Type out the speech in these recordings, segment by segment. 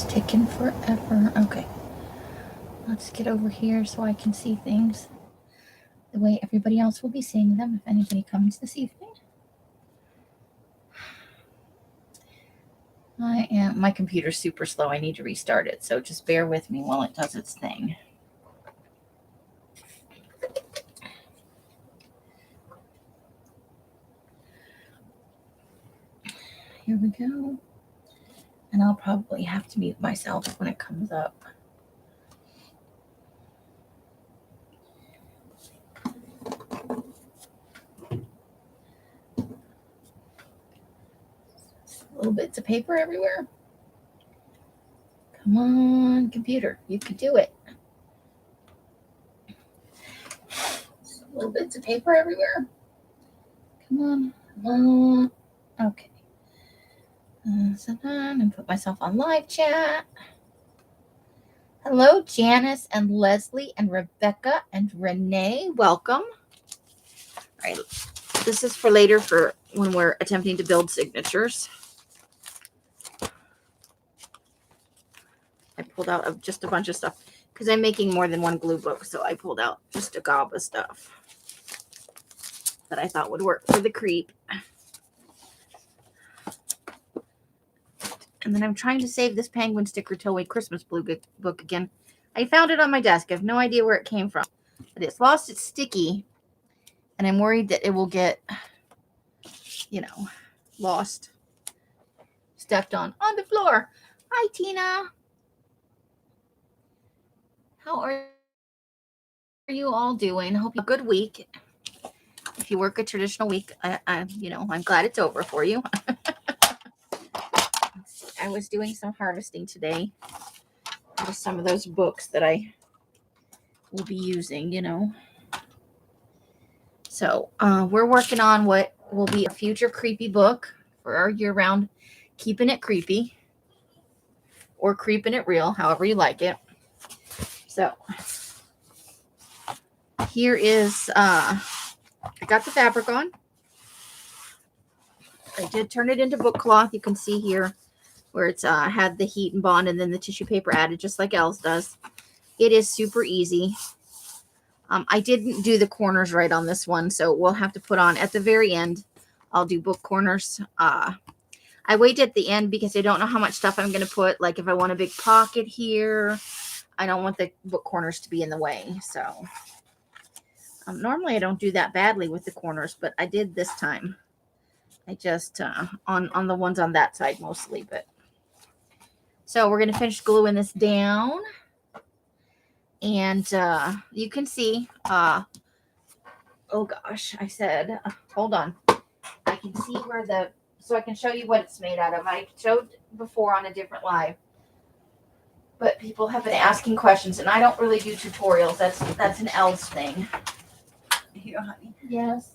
It's taking forever. Okay. Let's get over here so I can see things the way everybody else will be seeing them if anybody comes this evening. My computer's super slow. I need to restart it, so just bear with me while it does its thing. Here we go. And I'll probably have to mute myself when it comes up. Little bits of paper everywhere. Come on, computer. You can do it. Little bits of paper everywhere. Come on. Come on. Okay. So then, and put myself on live chat. Hello, Janice and Leslie and Rebecca and Renee. Welcome. All right. This is for later for when we're attempting to build signatures. I pulled out just a bunch of stuff because I'm making more than one glue book. So I pulled out just a gob of stuff that I thought would work for the creep. And then I'm trying to save this penguin sticker toy Christmas blue book again. I found it on my desk. I have no idea where it came from. But it's lost its sticky. And I'm worried that it will get, lost. Stepped on the floor. Hi, Tina. How are you all doing? Hope you have a good week. If you work a traditional week, I'm glad it's over for you. I was doing some harvesting today with some of those books that I will be using, So we're working on what will be a future creepy book for our year-round Keeping It Creepy or Creeping It Real, however you like it. So here is, I got the fabric on. I did turn it into book cloth. You can see here where it's had the heat and bond and then the tissue paper added just like Els does. It is super easy. I didn't do the corners right on this one, so we'll have to put on at the very end. I'll do book corners. I wait at the end because I don't know how much stuff I'm going to put. Like if I want a big pocket here, I don't want the book corners to be in the way. So normally I don't do that badly with the corners, but I did this time. I just on the ones on that side mostly, but so we're going to finish gluing this down. And you can see, oh gosh, I said, hold on. I can see where so I can show you what it's made out of. I showed before on a different live, but people have been asking questions, and I don't really do tutorials. That's an Els thing. Here, honey. Yes.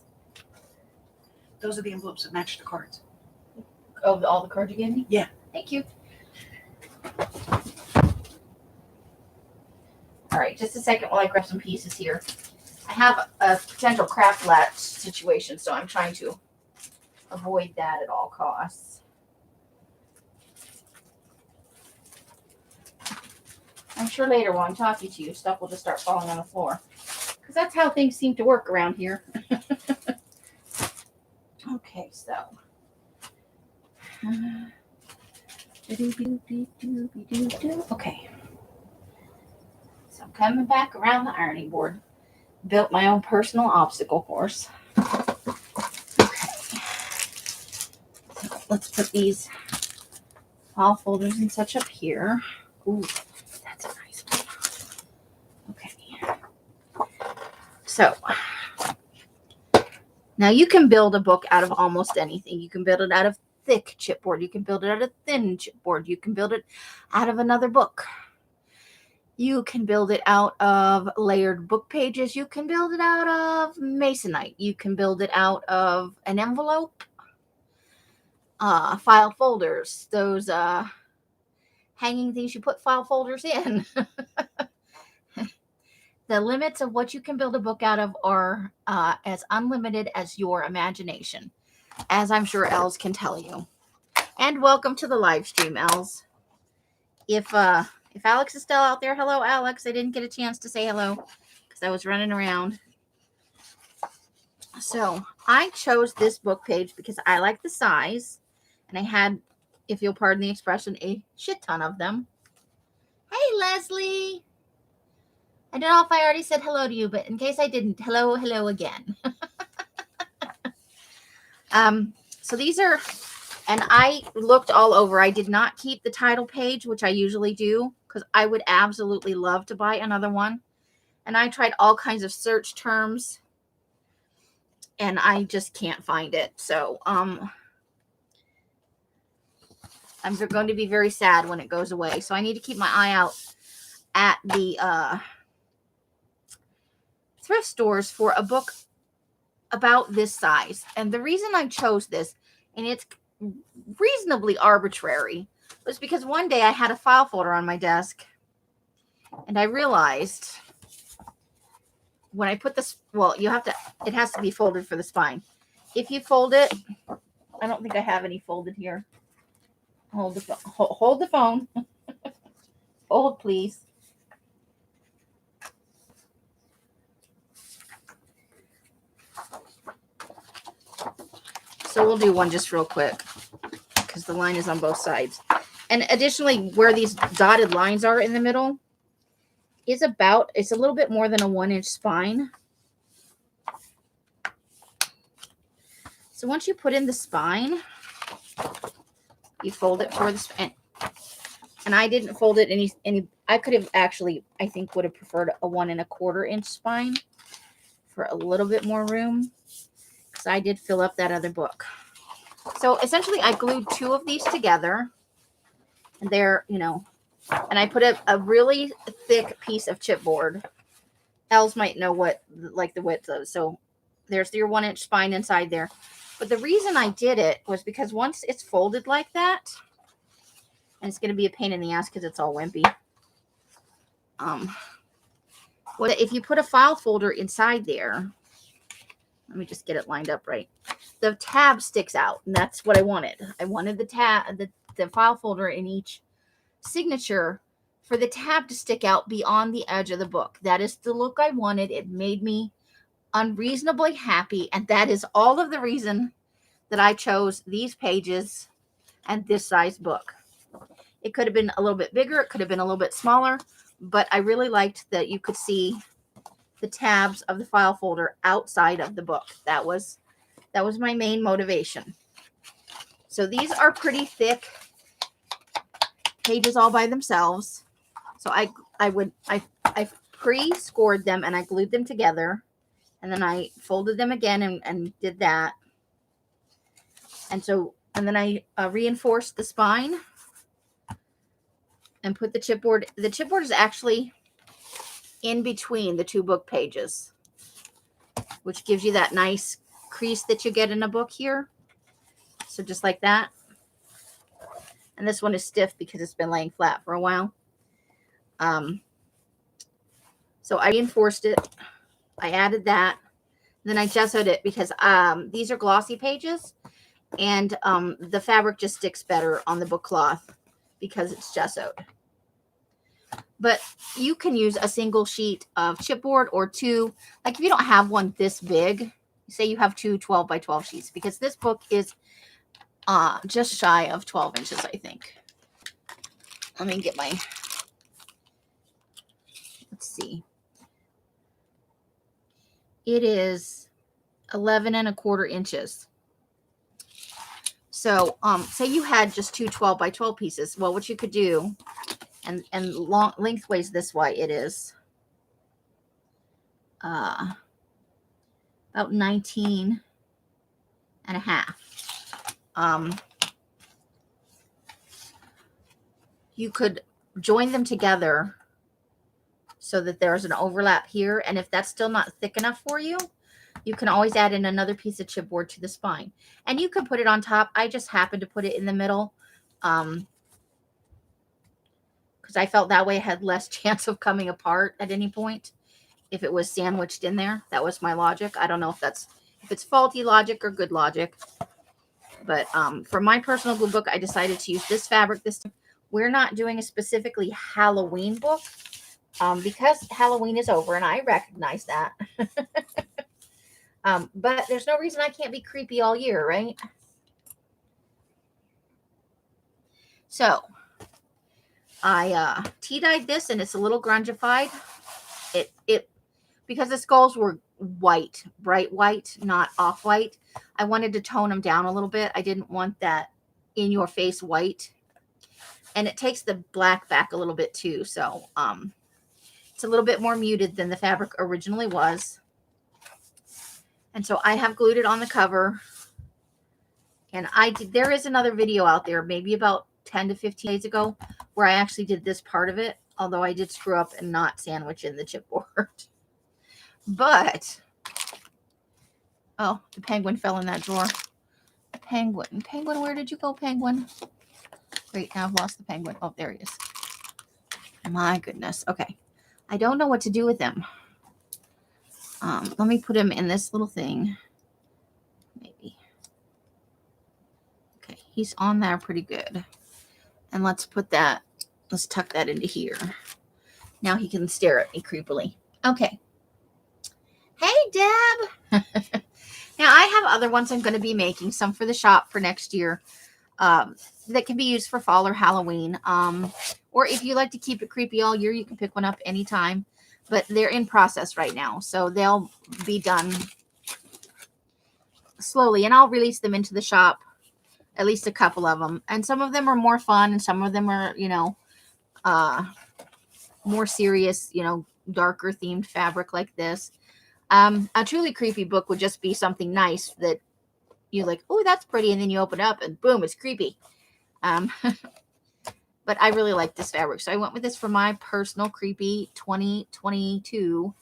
Those are the envelopes that match the cards. Oh, all the cards you gave me? Yeah. Thank you. All right, just a second while I grab some pieces here. I have a potential craft latch situation, so I'm trying to avoid that at all costs. I'm sure later while I'm talking to you, stuff will just start falling on the floor. Because that's how things seem to work around here. Okay, so. Okay. So I'm coming back around the ironing board. Built my own personal obstacle course. Okay. So let's put these file folders and such up here. Ooh, that's a nice one. Okay. So now you can build a book out of almost anything. You can build it out of thick chipboard. You can build it out of thin chipboard. You can build it out of another book. You can build it out of layered book pages. You can build it out of masonite. You can build it out of an envelope, file folders, those hanging things you put file folders in. The limits of what you can build a book out of are as unlimited as your imagination, as I'm sure Els can tell you. And welcome to the live stream, Els. If Alex is still out there, hello, Alex. I didn't get a chance to say hello because I was running around. So I chose this book page because I like the size, and I had, if you'll pardon the expression, a shit ton of them. Hey, Leslie. I don't know if I already said hello to you, but in case I didn't, hello again. So these are, and I looked all over. I did not keep the title page, which I usually do, because I would absolutely love to buy another one. And I tried all kinds of search terms, and I just can't find it. So I'm going to be very sad when it goes away. So I need to keep my eye out at the thrift stores for a book about this size. And the reason I chose this, and it's reasonably arbitrary, was because one day I had a file folder on my desk, and I realized when I put this, well, it has to be folded for the spine. If you fold it, I don't think I have any folded here. Hold the phone. Hold the phone. Hold, please. So we'll do one just real quick because the line is on both sides. And additionally, where these dotted lines are in the middle is it's a little bit more than a 1-inch spine. So once you put in the spine, you fold it for the spine. And I didn't fold it any. I could have actually, I think, would have preferred a 1 1/4 inch spine for a little bit more room, because I did fill up that other book. So essentially, I glued 2 of these together, and they're, and I put a really thick piece of chipboard. Els might know what like the width of. So there's your 1-inch spine inside there. But the reason I did it was because once it's folded like that, and it's going to be a pain in the ass because it's all wimpy. If you put a file folder inside there, let me just get it lined up right. The tab sticks out, and that's what I wanted. I wanted the file folder in each signature for the tab to stick out beyond the edge of the book. That is the look I wanted. It made me unreasonably happy, and that is all of the reason that I chose these pages and this size book. It could have been a little bit bigger. It could have been a little bit smaller, but I really liked that you could see the tabs of the file folder outside of the book. That was my main motivation. So these are pretty thick pages all by themselves. So I pre-scored them and I glued them together, and then I folded them again and did that. And then I reinforced the spine and put the chipboard. The chipboard is actually in between the 2 book pages, which gives you that nice crease that you get in a book here. So just like that. And this one is stiff because it's been laying flat for a while. So I reinforced it. I added that. Then I gessoed it because these are glossy pages, and the fabric just sticks better on the book cloth because it's gessoed. But you can use a single sheet of chipboard or 2. Like if you don't have one this big, say you have 2 12 by 12 sheets, because this book is just shy of 12 inches, I think. Let me get let's see. It is 11 1/4 inches. So say you had just 2 12 by 12 pieces. Well, what you could do, and lengthways this way, it is about 19 1/2. You could join them together so that there's an overlap here. And if that's still not thick enough for you, you can always add in another piece of chipboard to the spine. And you can put it on top. I just happened to put it in the middle because I felt that way it had less chance of coming apart at any point if it was sandwiched in there. That was my logic. I don't know if it's faulty logic or good logic. But for my personal glue book, I decided to use this fabric this time, we're not doing a specifically Halloween book because Halloween is over, and I recognize that. But there's no reason I can't be creepy all year, right? So I tea-dyed this, and it's a little grungified. It because the skulls were white, bright white, not off-white. I wanted to tone them down a little bit. I didn't want that in-your-face white. And it takes the black back a little bit too. So it's a little bit more muted than the fabric originally was. And so I have glued it on the cover. And there is another video out there, maybe about 10 to 15 days ago, where I actually did this part of it. Although I did screw up and not sandwich in the chipboard. But, oh, the penguin fell in that drawer. Penguin, where did you go, penguin? Great, now I've lost the penguin. Oh, there he is. My goodness. Okay. I don't know what to do with him. Let me put him in this little thing. Maybe. Okay, he's on there pretty good. And let's tuck that into here. Now he can stare at me creepily. Okay. Hey, Deb. Now, I have other ones I'm going to be making, some for the shop for next year. That can be used for fall or Halloween. Or if you like to keep it creepy all year, you can pick one up anytime. But they're in process right now, so they'll be done slowly. And I'll release them into the shop, at least a couple of them. And some of them are more fun, and some of them are, more serious, darker themed fabric like this. A truly creepy book would just be something nice that you're like, oh, that's pretty, and then you open it up and boom, it's creepy. But I really like this fabric, so I went with this for my personal creepy 2022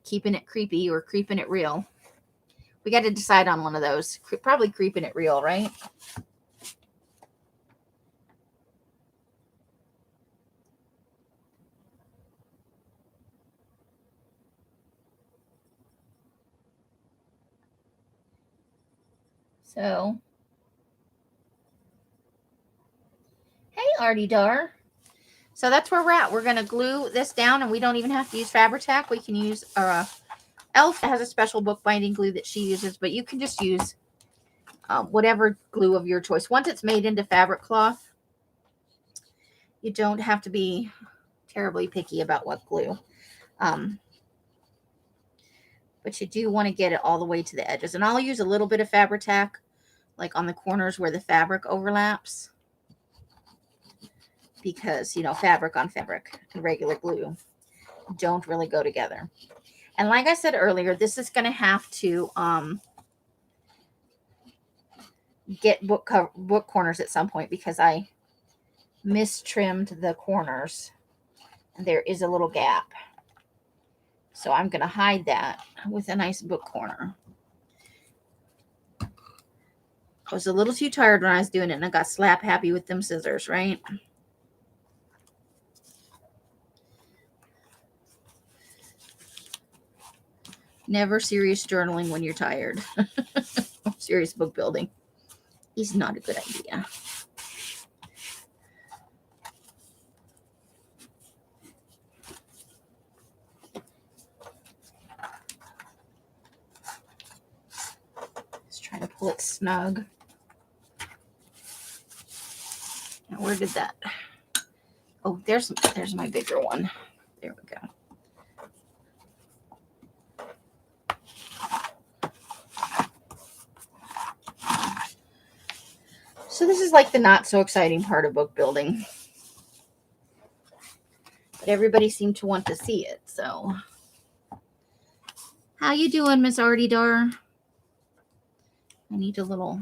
keeping it creepy or creeping it real. We got to decide on one of those. Probably creeping it real, right? So, hey, Artie Dar. So that's where we're at. We're going to glue this down, and we don't even have to use Fabri-Tac. We can use Elf has a special bookbinding glue that she uses, but you can just use whatever glue of your choice. Once it's made into fabric cloth, you don't have to be terribly picky about what glue. But you do want to get it all the way to the edges. And I'll use a little bit of Fabri-Tac, like on the corners where the fabric overlaps. Because, fabric on fabric and regular glue don't really go together. And like I said earlier, this is going to have to get book corners at some point because I mistrimmed the corners. And there is a little gap. So I'm going to hide that with a nice book corner. I was a little too tired when I was doing it, and I got slap happy with them scissors, right? Never serious journaling when you're tired. Serious book building is not a good idea. Just trying to pull it snug. Now, where did that? Oh, there's my bigger one. There we go. So this is like the not so exciting part of book building. But everybody seemed to want to see it, so. How you doing, Miss Artie Dar? I need a little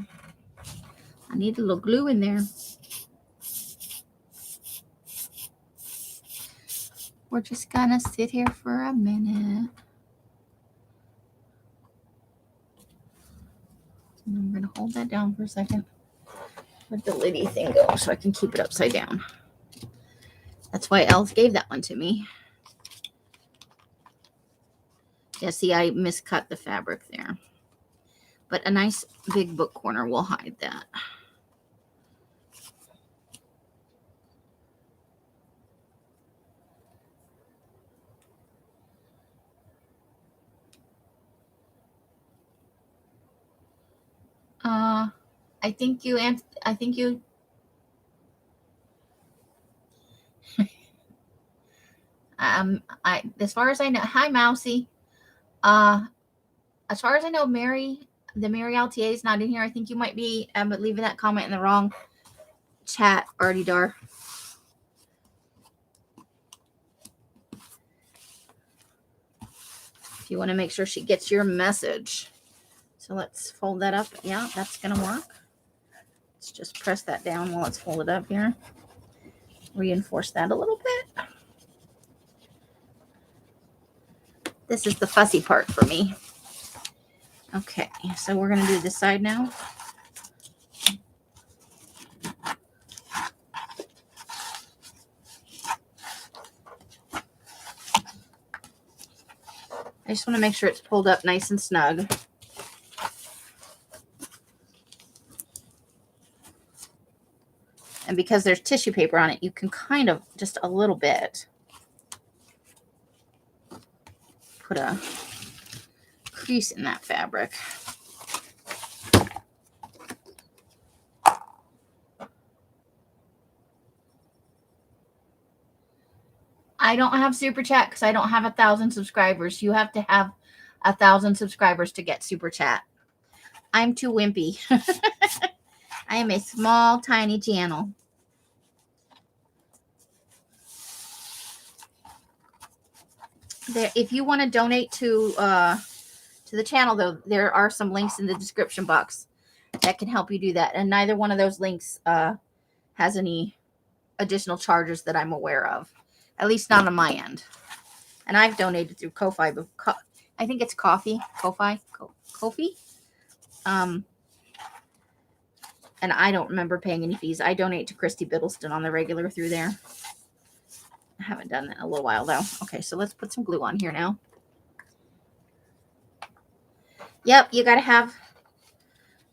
glue in there. We're just gonna sit here for a minute. And I'm gonna hold that down for a second. Where'd the liddy thing go so I can keep it upside down? That's why Elf gave that one to me. Yeah, see, I miscut the fabric there. But a nice big book corner will hide that. I think you as far as I know, hi Mousy. Uh, as far as I know, the Mary LTA is not in here. I think you might be leaving that comment in the wrong chat, Artie Dar. If you want to make sure she gets your message. So let's fold that up. Yeah, that's going to work. Let's just press that down while it's folded up here. Reinforce that a little bit. This is the fussy part for me. Okay, so we're going to do this side now. I just want to make sure it's pulled up nice and snug. And because there's tissue paper on it, you can kind of just a little bit put a crease in that fabric. I don't have super chat because I don't have 1,000 subscribers. You have to have 1,000 subscribers to get super chat. I'm too wimpy. I am a small, tiny channel. If you want to donate to the channel, though, there are some links in the description box that can help you do that. And neither one of those links has any additional charges that I'm aware of, at least not on my end. And I've donated through Ko-Fi, but I think it's Ko-Fi. And I don't remember paying any fees. I donate to Christy Biddleston on the regular through there. I haven't done that in a little while, though. Okay, so let's put some glue on here now. Yep, you got to have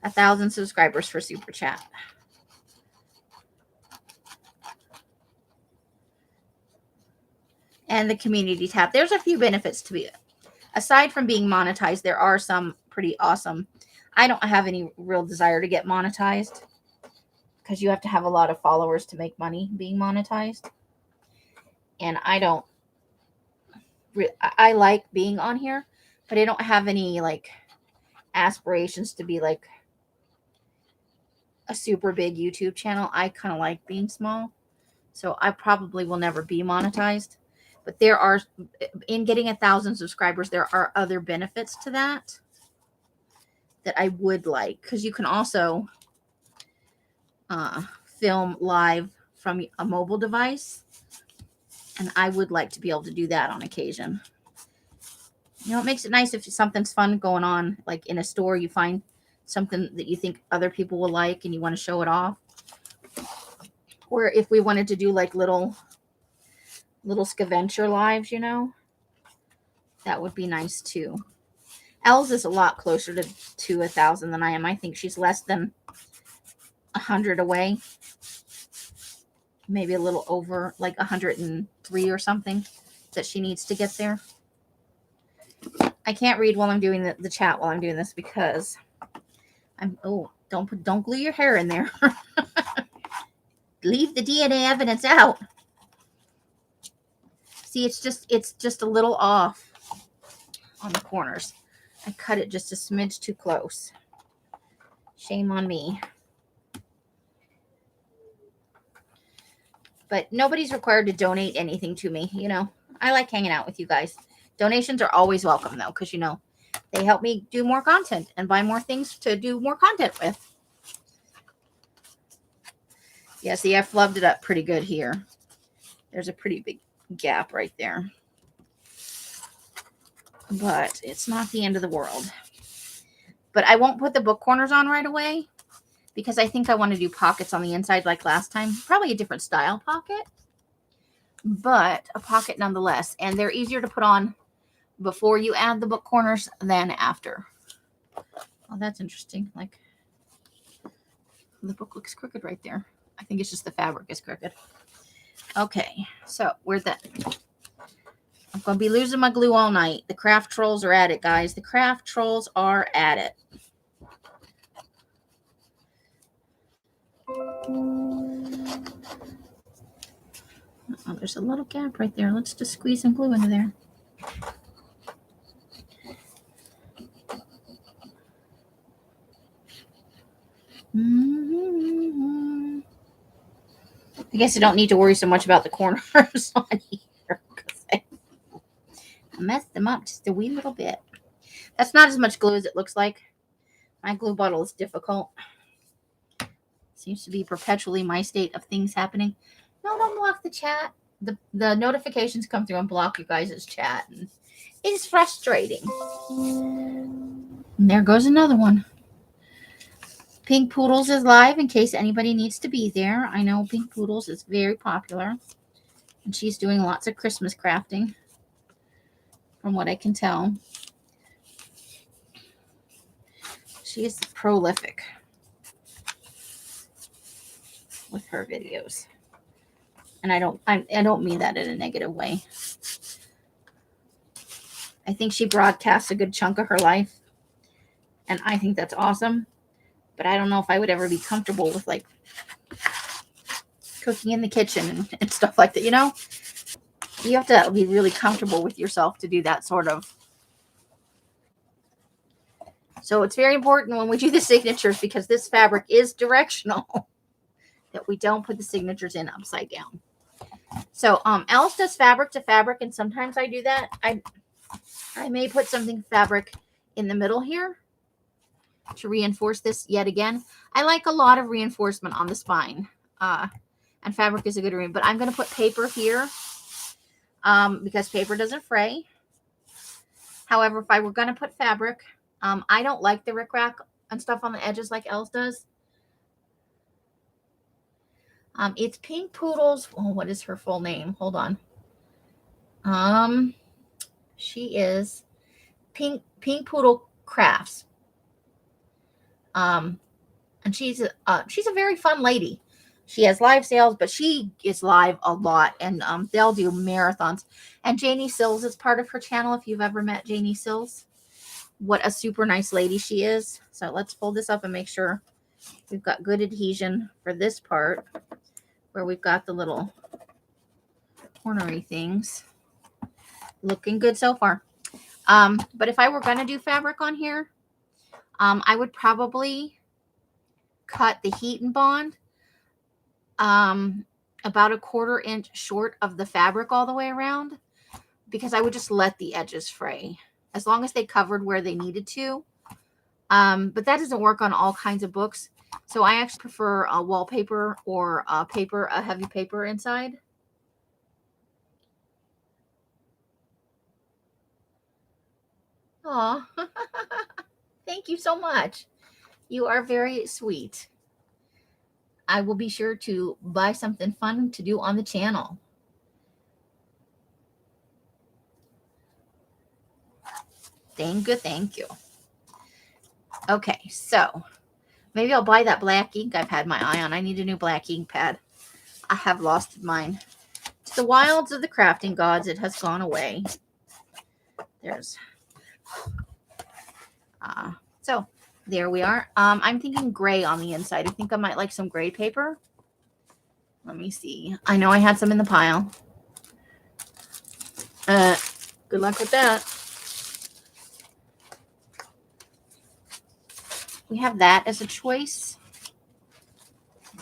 1,000 subscribers for super chat. And the community tab. There's a few benefits to it. Aside from being monetized, there are some pretty awesome. I don't have any real desire to get monetized because you have to have a lot of followers to make money being monetized. And I like being on here, but I don't have any like aspirations to be like a super big YouTube channel. I kind of like being small. So I probably will never be monetized. But there are, in getting 1,000 subscribers, there are other benefits to that I would like. Because you can also film live from a mobile device. And I would like to be able to do that on occasion. You know, it makes it nice if something's fun going on. Like in a store, you find something that you think other people will like and you want to show it off. Or if we wanted to do like little scavenger lives, you know, that would be nice too. Els is a lot closer to 1,000 than I am. I think she's less than 100 away. Maybe a little over, like 103 or something that she needs to get there. I can't read while I'm doing the chat while I'm doing this because don't glue your hair in there. Leave the DNA evidence out. See, it's just a little off on the corners. I cut it just a smidge too close. Shame on me. But nobody's required to donate anything to me. You know, I like hanging out with you guys. Donations are always welcome, though, because, you know, they help me do more content and buy more things to do more content with. Yeah, see, I flubbed it up pretty good here. There's a pretty big gap right there. But it's not the end of the world. But I won't put the book corners on right away because I think I want to do pockets on the inside like last time. Probably a different style pocket, but a pocket nonetheless. And they're easier to put on before you add the book corners than after. Oh, that's interesting. Like, the book looks crooked right there. I think it's just the fabric is crooked. Okay, so where'd that... I'm going to be losing my glue all night. The craft trolls are at it, guys. The craft trolls are at it. Oh, there's a little gap right there. Let's just squeeze some glue into there. I guess I don't need to worry so much about the corners on here because I messed them up just a wee little bit. That's not as much glue as it looks like. My glue bottle is difficult. Seems to be perpetually my state of things happening. No, don't block the chat. The notifications come through and block you guys' chat. And it is frustrating. And there goes another one. Pink Poodles is live in case anybody needs to be there. I know Pink Poodles is very popular. And she's doing lots of Christmas crafting, from what I can tell. She is prolific with her videos. And I don't mean that in a negative way. I think she broadcasts a good chunk of her life. And I think that's awesome. But I don't know if I would ever be comfortable with like cooking in the kitchen and stuff like that, you know? You have to be really comfortable with yourself to do that sort of. So it's very important when we do the signatures, because this fabric is directional, that we don't put the signatures in upside down. So Alice does fabric to fabric, and sometimes I do that. I may put something fabric in the middle here to reinforce this yet again. I like a lot of reinforcement on the spine, and fabric is a good reason. But I'm going to put paper here because paper doesn't fray. However, if I were going to put fabric, I don't like the rickrack and stuff on the edges like Alice does. It's Pink Poodles. Oh, what is her full name? Hold on. She is Pink Poodle Crafts. And she's a very fun lady. She has live sales, but she is live a lot, and they'll do marathons. And Janie Sills is part of her channel. If you've ever met Janie Sills, what a super nice lady she is. So let's fold this up and make sure we've got good adhesion for this part, where we've got the little cornery things. Looking good so far. But if I were going to do fabric on here, I would probably cut the heat and bond about 1/4 inch short of the fabric all the way around, because I would just let the edges fray as long as they covered where they needed to. But that doesn't work on all kinds of books. So I actually prefer a wallpaper or a heavy paper inside. Aw, thank you so much. You are very sweet. I will be sure to buy something fun to do on the channel. Thank you. Okay, so maybe I'll buy that black ink I've had my eye on. I need a new black ink pad. I have lost mine. To the wilds of the crafting gods, it has gone away. There's so there we are. I'm thinking gray on the inside. I think I might like some gray paper. Let me see. I know I had some in the pile. Good luck with that. We have that as a choice.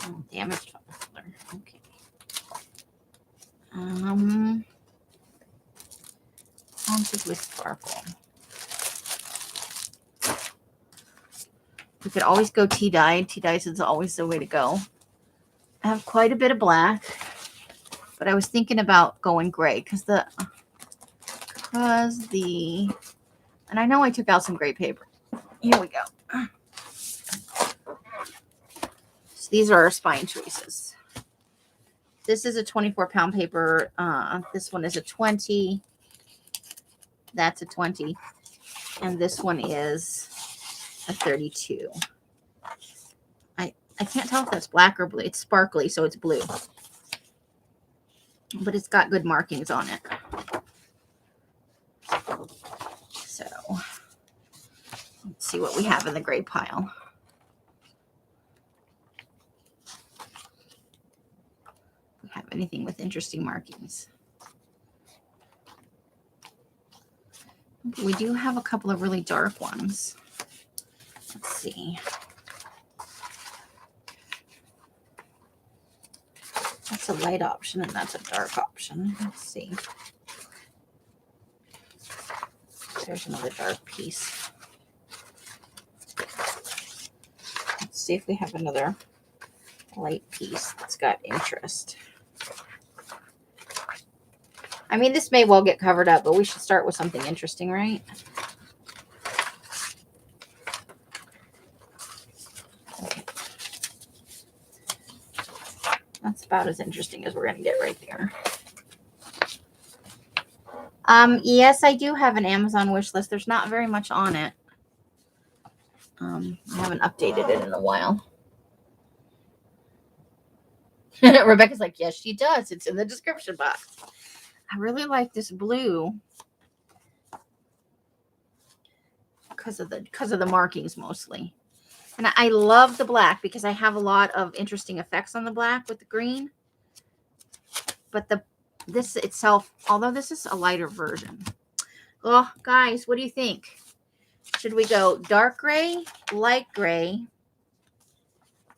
Oh, damaged color. Okay. Ounces with sparkle. We could always go tea-dyed. Tea-dyed is always the way to go. I have quite a bit of black, but I was thinking about going gray and I know I took out some gray paper. Here we go. So these are our spine choices. This is a 24-pound paper. This one is a 20. That's a 20. And this one is a 32. I can't tell if that's black or blue. It's sparkly, so it's blue. But it's got good markings on it. So let's see what we have in the gray pile. anything with interesting markings. We do have a couple of really dark ones. Let's see. That's a light option and that's a dark option. Let's see. There's another dark piece. Let's see if we have another light piece that's got interest. I mean, this may well get covered up, but we should start with something interesting, right? Okay. That's about as interesting as we're going to get right there. Yes, I do have an Amazon wish list. There's not very much on it. I haven't updated it in a while. Rebecca's like, yes, she does. It's in the description box. I really like this blue because of the markings mostly. And I love the black because I have a lot of interesting effects on the black with the green. But this itself, although this is a lighter version. Oh, guys, what do you think? Should we go dark gray, light gray,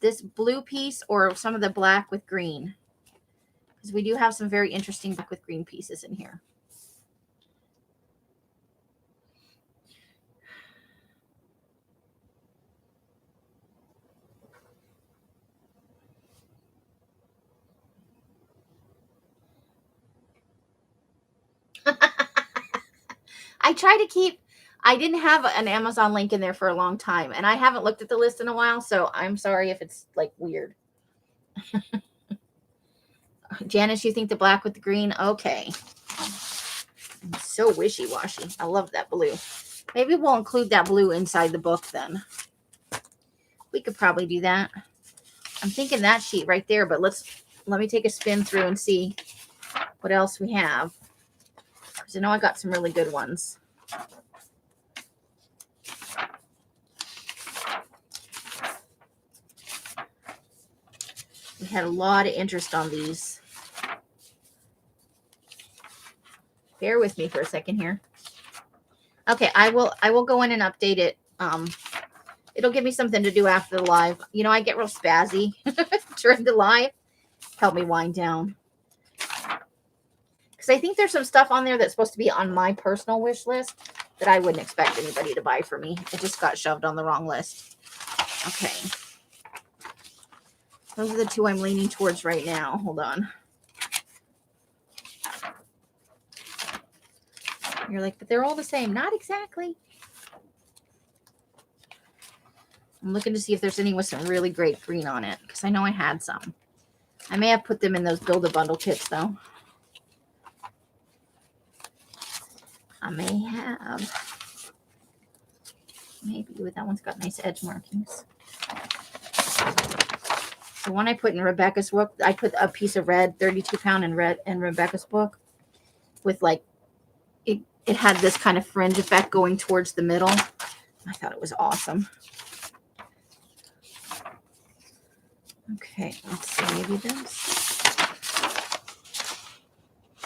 this blue piece, or some of the black with green? Because we do have some very interesting black with green pieces in here. I try to keep, I didn't have an Amazon link in there for a long time, and I haven't looked at the list in a while, so I'm sorry if it's like weird. Janice, you think the black with the green? Okay. I'm so wishy-washy. I love that blue. Maybe we'll include that blue inside the book then. We could probably do that. I'm thinking that sheet right there, but let me take a spin through and see what else we have. Because I know I got some really good ones. We had a lot of interest on these. Bear with me for a second here. Okay, I will go in and update it. It'll give me something to do after the live. You know, I get real spazzy during the live. Help me wind down. Because I think there's some stuff on there that's supposed to be on my personal wish list that I wouldn't expect anybody to buy for me. It just got shoved on the wrong list. Okay. Those are the two I'm leaning towards right now. Hold on. You're like, but they're all the same. Not exactly. I'm looking to see if there's any with some really great green on it, because I know I had some. I may have put them in those Build-A-Bundle kits, though. I may have. Maybe. Ooh, that one's got nice edge markings. The one I put in Rebecca's book, I put a piece of red, 32-pound in red in Rebecca's book, with like, it had this kind of fringe effect going towards the middle. I thought it was awesome. Okay, let's see, maybe this.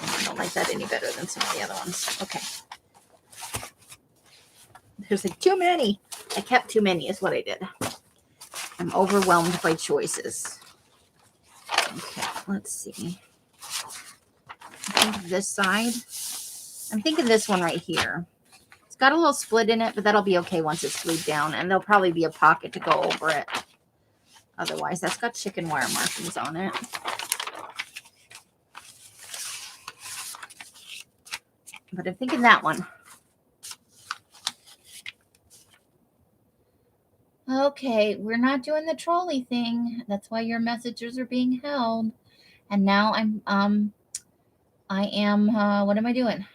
Oh, I don't like that any better than some of the other ones. Okay. There's like too many. I kept too many is what I did. I'm overwhelmed by choices. Okay, let's see. I think this side. I'm thinking this one right here. It's got a little split in it, but that'll be okay once it's glued down, and there'll probably be a pocket to go over it. Otherwise, that's got chicken wire markings on it. But I'm thinking that one. Okay, we're not doing the trolley thing. That's why your messages are being held. And now what am I doing?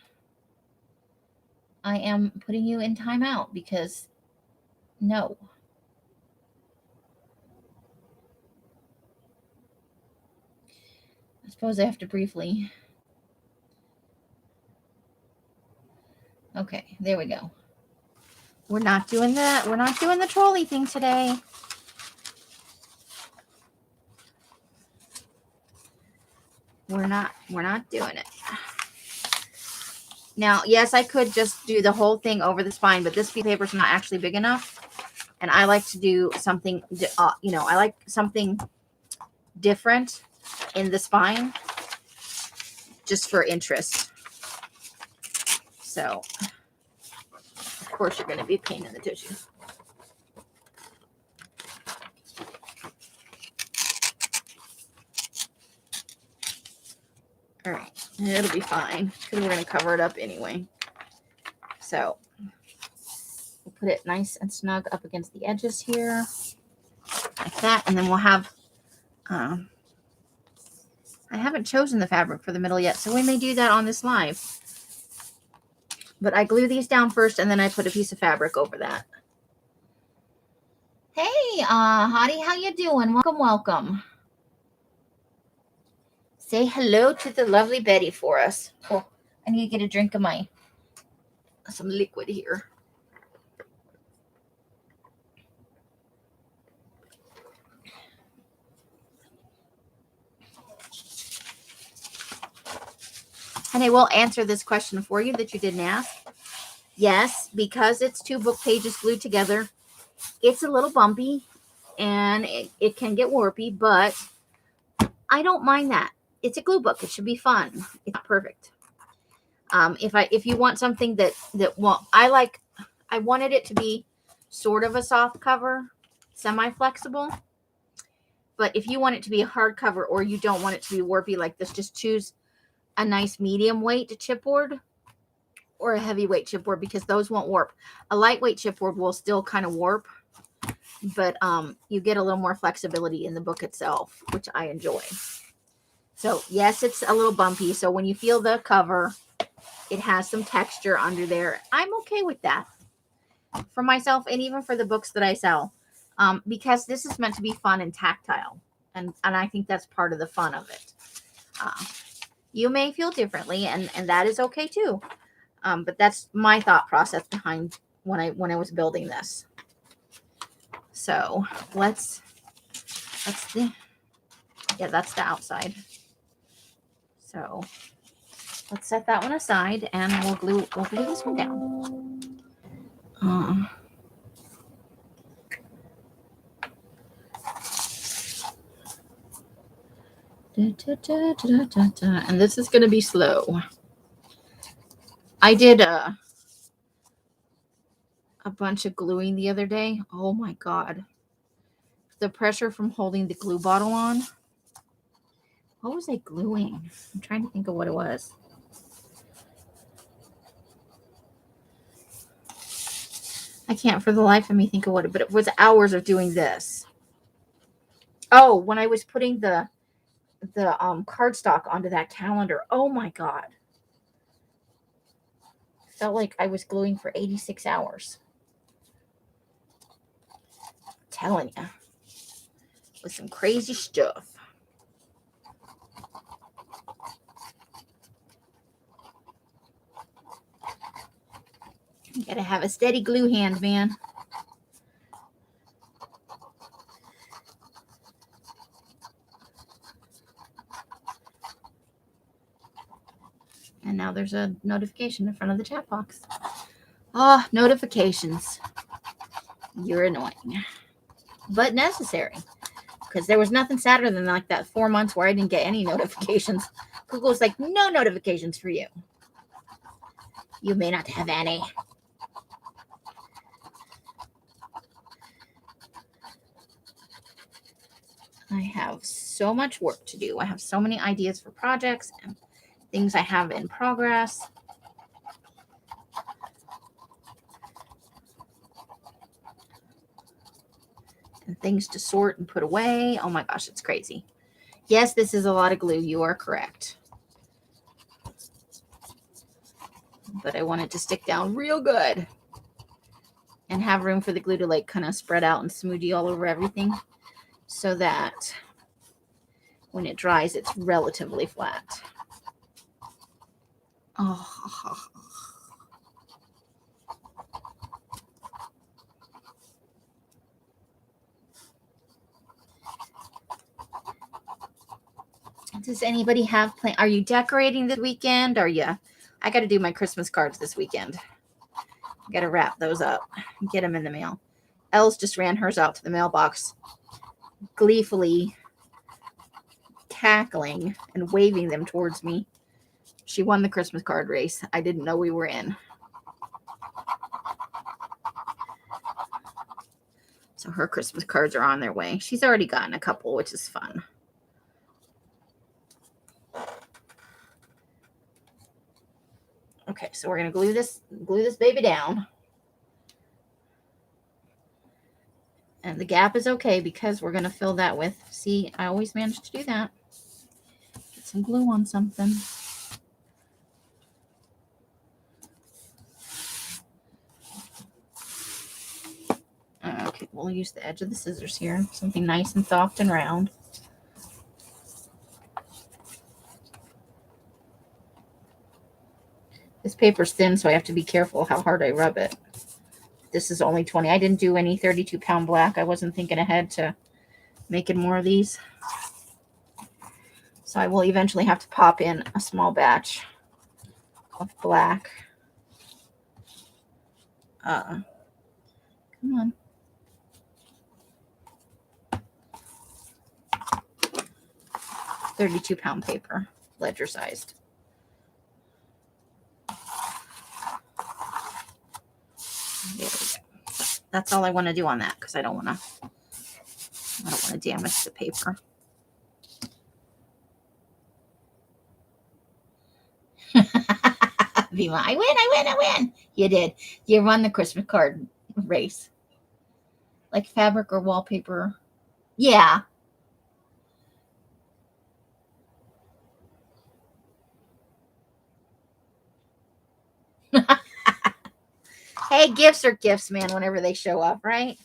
I am putting you in timeout because no. I suppose I have to briefly. Okay, there we go. We're not doing the trolley thing today. We're we're not doing it. Now, yes, I could just do the whole thing over the spine, but this piece of paper is not actually big enough. And I like to do something, I like something different in the spine just for interest. So, of course, you're going to be a pain in the tissue. All right, it'll be fine because we're going to cover it up anyway. So, we'll put it nice and snug up against the edges here, like that, and then we'll have, I haven't chosen the fabric for the middle yet, so we may do that on this live. But I glue these down first, and then I put a piece of fabric over that. Hey, Hottie, how you doing? Welcome, welcome. Say hello to the lovely Betty for us. Oh, I need to get a drink of some liquid here. And I will answer this question for you that you didn't ask. Yes, because it's 2 book pages glued together, it's a little bumpy and it can get warpy, but I don't mind that. It's a glue book. It should be fun. It's not perfect. If you want something I wanted it to be sort of a soft cover, semi-flexible. But if you want it to be a hard cover or you don't want it to be warpy like this, just choose a nice medium weight chipboard or a heavyweight chipboard because those won't warp. A lightweight chipboard will still kind of warp, but you get a little more flexibility in the book itself, which I enjoy. So yes, it's a little bumpy. So when you feel the cover, it has some texture under there. I'm okay with that for myself and even for the books that I sell, because this is meant to be fun and tactile. And I think that's part of the fun of it. You may feel differently, and that is okay too. But that's my thought process behind when I was building this. So that's the outside. So let's set that one aside, and we'll glue this one down. And this is going to be slow. I did a bunch of gluing the other day. Oh my God. The pressure from holding the glue bottle on. What was I gluing? I'm trying to think of what it was. I can't for the life of me think of what but it was hours of doing this. Oh, when I was putting the cardstock onto that calendar. Oh my God. Felt like I was gluing for 86 hours. I'm telling you. With some crazy stuff. You gotta have a steady glue hand, man. And now there's a notification in front of the chat box. Oh, notifications. You're annoying. But necessary. Because there was nothing sadder than like that 4 months where I didn't get any notifications. Google's like, no notifications for you. You may not have any. I have so much work to do. I have so many ideas for projects and things I have in progress. And things to sort and put away. Oh my gosh, it's crazy. Yes, this is a lot of glue. You are correct. But I want it to stick down real good and have room for the glue to like kind of spread out and smoothie all over everything so that when it dries, it's relatively flat. Oh. Does anybody have plan? Are you decorating this weekend? Are you? I got to do my Christmas cards this weekend. Got to wrap those up and get them in the mail. Els just ran hers out to the mailbox, gleefully cackling and waving them towards me. She won the Christmas card race. I didn't know we were in. So her Christmas cards are on their way. She's already gotten a couple, which is fun. Okay, so we're gonna glue this baby down. And the gap is okay because we're gonna fill that with, see, I always manage to do that. Get some glue on something. Okay, we'll use the edge of the scissors here. Something nice and soft and round. This paper's thin, so I have to be careful how hard I rub it. This is only 20. I didn't do any 32-pound black. I wasn't thinking ahead to making more of these. So I will eventually have to pop in a small batch of black. Come on. £32 paper, ledger sized. There we go. That's all I want to do on that because I don't want to damage the paper. Vima, I win. You did. You won the Christmas card race. Like fabric or wallpaper. Yeah. Hey, gifts are gifts, man, whenever they show up, right?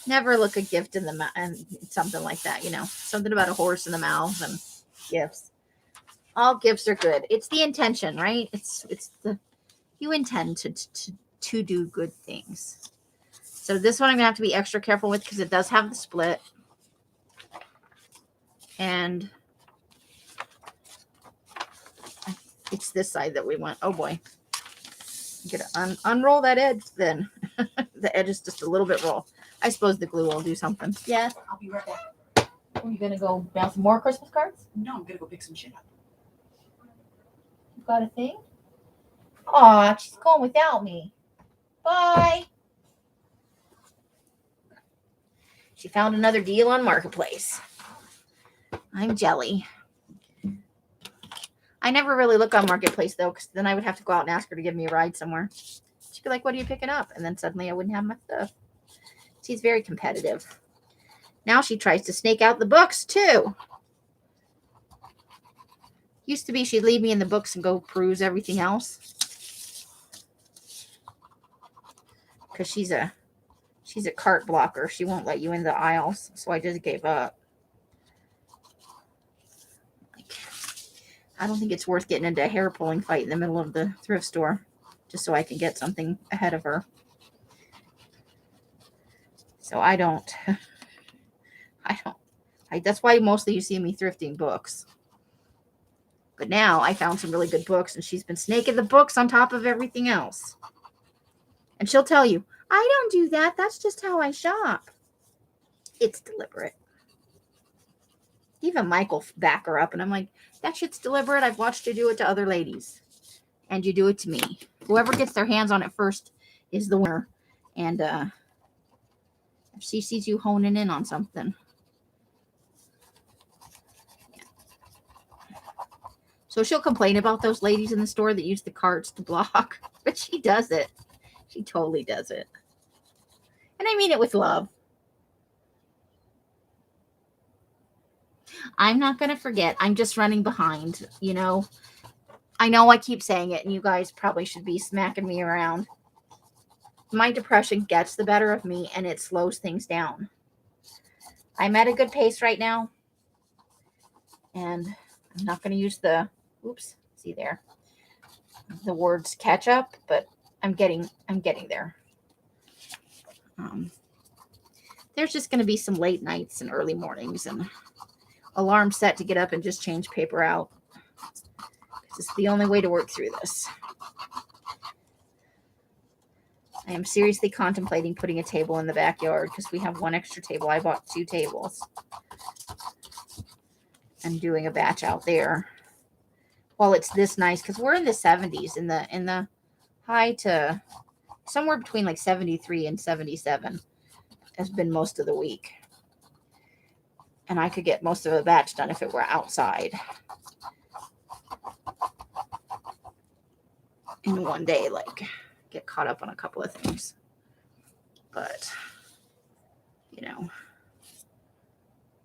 Never look a gift in the mouth and something like that, something about a horse in the mouth and gifts. All gifts are good. It's the intention, right? It's the, you intend to do good things. So this one I'm gonna have to be extra careful with because it does have the split. And it's this side that we want. Oh boy. You gotta unroll that edge then. The edge is just a little bit roll. I suppose the glue will do something. Yes. I'll be right back. Are you gonna go bounce some more Christmas cards? No, I'm gonna go pick some shit up. You got a thing? Aw, she's going without me. Bye. She found another deal on Marketplace. I'm jelly. I never really look on Marketplace though, because then I would have to go out and ask her to give me a ride somewhere. She'd be like, "What are you picking up?" And then suddenly I wouldn't have my stuff. She's very competitive. Now she tries to snake out the books too. Used to be she'd leave me in the books and go peruse everything else. Because she's a cart blocker. She won't let you in the aisles. So I just gave up. I don't think it's worth getting into a hair pulling fight in the middle of the thrift store just so I can get something ahead of her. So I don't. That's why mostly you see me thrifting books. But now I found some really good books and she's been snaking the books on top of everything else. And she'll tell you, "I don't do that. That's just how I shop." It's deliberate. Even Michael back her up and I'm like, "That shit's deliberate. I've watched you do it to other ladies. And you do it to me. Whoever gets their hands on it first is the winner." And if she sees you honing in on something. So she'll complain about those ladies in the store that use the carts to block. But she does it. She totally does it. And I mean it with love. I'm not going to forget. I'm just running behind, I know I keep saying it, and you guys probably should be smacking me around. My depression gets the better of me, and it slows things down. I'm at a good pace right now, and I'm not going to use the, see there, the words catch up, but I'm getting there. There's just going to be some late nights and early mornings, and alarm set to get up and just change paper out. It's the only way to work through this. I am seriously contemplating putting a table in the backyard because we have one extra table. I bought 2 tables. And doing a batch out there while it's this nice, because we're in the 70s, in the high to somewhere between like 73 and 77 has been most of the week. And I could get most of a batch done if it were outside in one day, like get caught up on a couple of things. But, you know,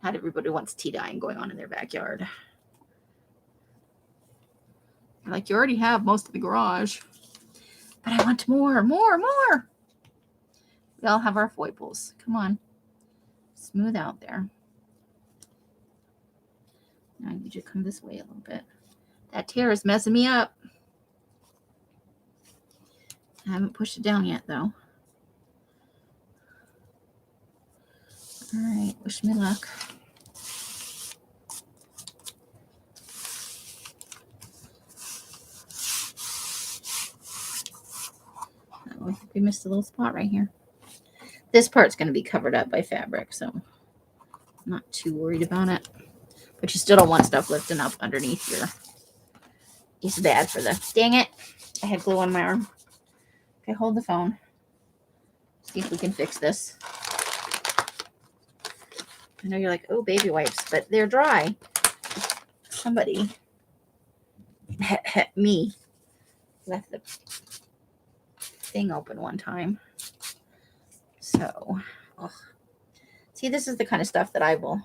not everybody wants tea dyeing going on in their backyard. Like, you already have most of the garage. But I want more. We all have our foibles. Come on. Smooth out there. Now I need you to come this way a little bit. That tear is messing me up. I haven't pushed it down yet, though. All right. Wish me luck. Oh, I think we missed a little spot right here. This part's going to be covered up by fabric, so I'm not too worried about it. But you still don't want stuff lifting up underneath here. It's bad for the... Dang it. I had glue on my arm. Okay, hold the phone. See if we can fix this. I know you're like, oh, baby wipes, but they're dry. Somebody, me, left the thing open one time. So, ugh. See, this is the kind of stuff that I will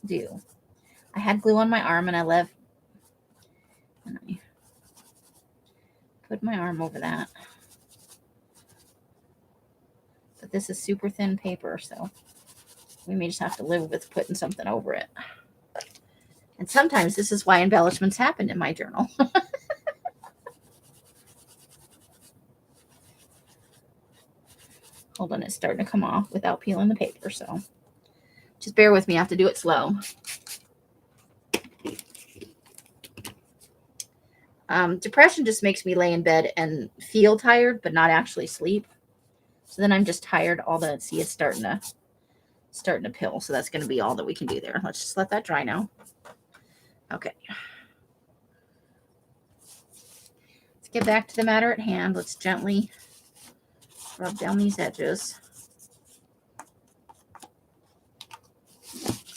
do. I had glue on my arm and I put my arm over that. But this is super thin paper, so we may just have to live with putting something over it. And sometimes this is why embellishments happen in my journal. Hold on, it's starting to come off without peeling the paper, so just bear with me. I have to do it slow. Depression just makes me lay in bed and feel tired, but not actually sleep. So then I'm just tired. See, it's starting to pill. So that's going to be all that we can do there. Let's just let that dry now. Okay. Let's get back to the matter at hand. Let's gently rub down these edges.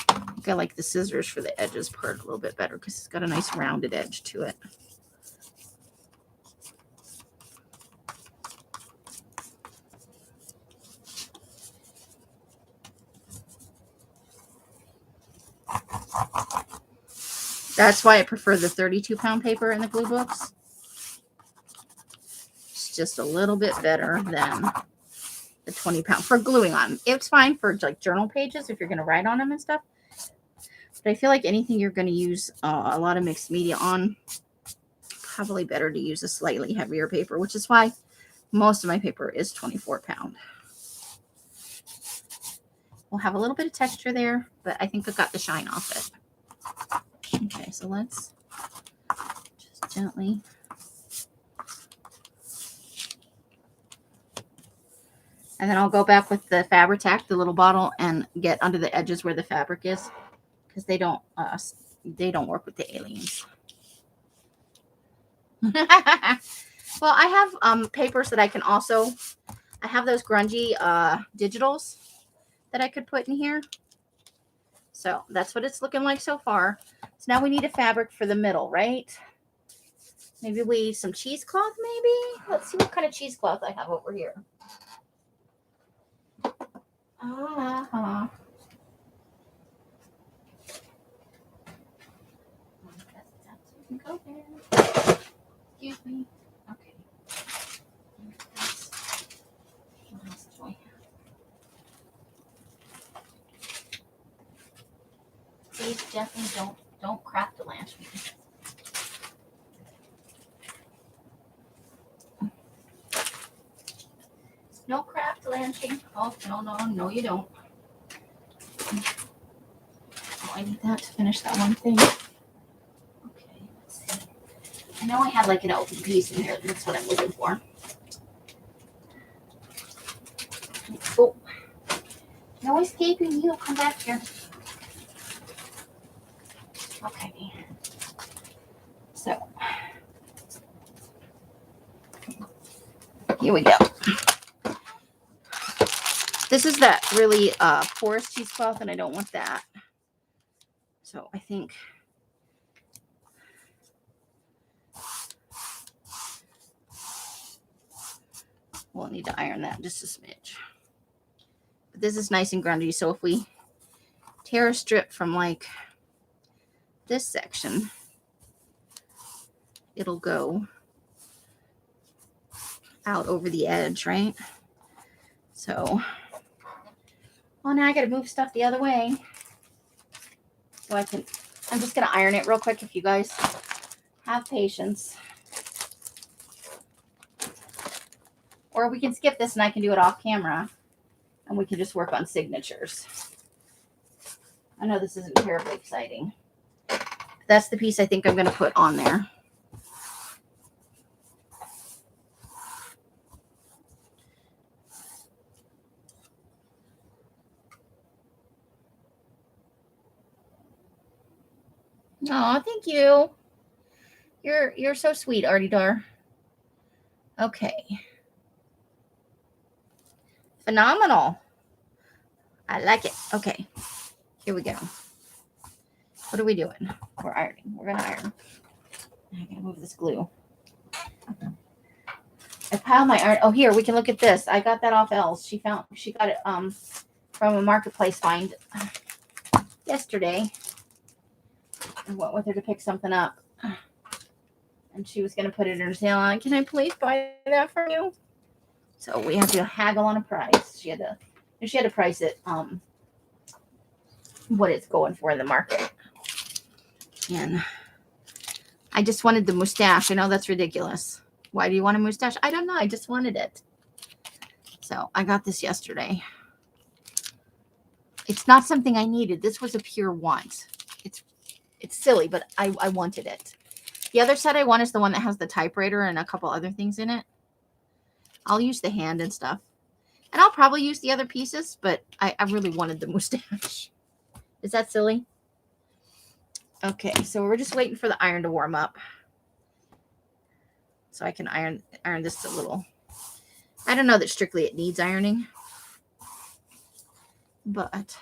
I think I like the scissors for the edges part a little bit better because it's got a nice rounded edge to it. That's why I prefer the 32-pound paper in the glue books. It's just a little bit better than the 20-pound for gluing on. It's fine for like journal pages if you're going to write on them and stuff. But I feel like anything you're going to use a lot of mixed media on, probably better to use a slightly heavier paper, which is why most of my paper is 24-pound. We'll have a little bit of texture there, but I think I got the shine off it. Okay, so let's just gently. And then I'll go back with the Fabri-Tac, the little bottle, and get under the edges where the fabric is, because they don't work with the aliens. Well, I have papers that I can also. I have those grungy digitals that I could put in here. So that's what it's looking like so far. So now we need a fabric for the middle, right? Maybe some cheesecloth, maybe? Let's see what kind of cheesecloth I have over here. Go there. Excuse me. Okay. What else do I have? Please, definitely don't crack the lamp. No craft lanching. Oh, no, you don't. Oh, I I need that to finish that one thing. Okay, let's see. I know I had like an open piece in here. That's what I'm looking for. Oh, no escaping you. Come back here. Okay. So, here we go. This is that really porous cheesecloth, and I don't want that. So I think we'll need to iron that just a smidge. But this is nice and grungy, so if we tear a strip from like this section, it'll go out over the edge, right? So, well, now I gotta move stuff the other way. So I'm just gonna iron it real quick if you guys have patience. Or we can skip this and I can do it off camera and we can just work on signatures. I know this isn't terribly exciting. That's the piece I think I'm gonna put on there. Oh, thank you. You're so sweet, Artie Dar. Okay. Phenomenal. I like it. Okay. Here we go. What are we doing? We're ironing. We're gonna iron. I'm gonna move this glue. I piled my iron. Oh, here we can look at this. I got that off Els. She got it from a marketplace find yesterday. I went with her to pick something up, and she was gonna put it in her sale. On. Can I please buy that from you? So we have to haggle on a price. She had to price it what it's going for in the market. And I just wanted the mustache. I know that's ridiculous. Why do you want a mustache? I don't know. I just wanted it. So I got this yesterday. It's not something I needed. This was a pure want. It's silly, but I wanted it. The other set I want is the one that has the typewriter and a couple other things in it. I'll use the hand and stuff. And I'll probably use the other pieces, but I really wanted the mustache. Is that silly? Okay, so we're just waiting for the iron to warm up. So I can iron this a little. I don't know that strictly it needs ironing. But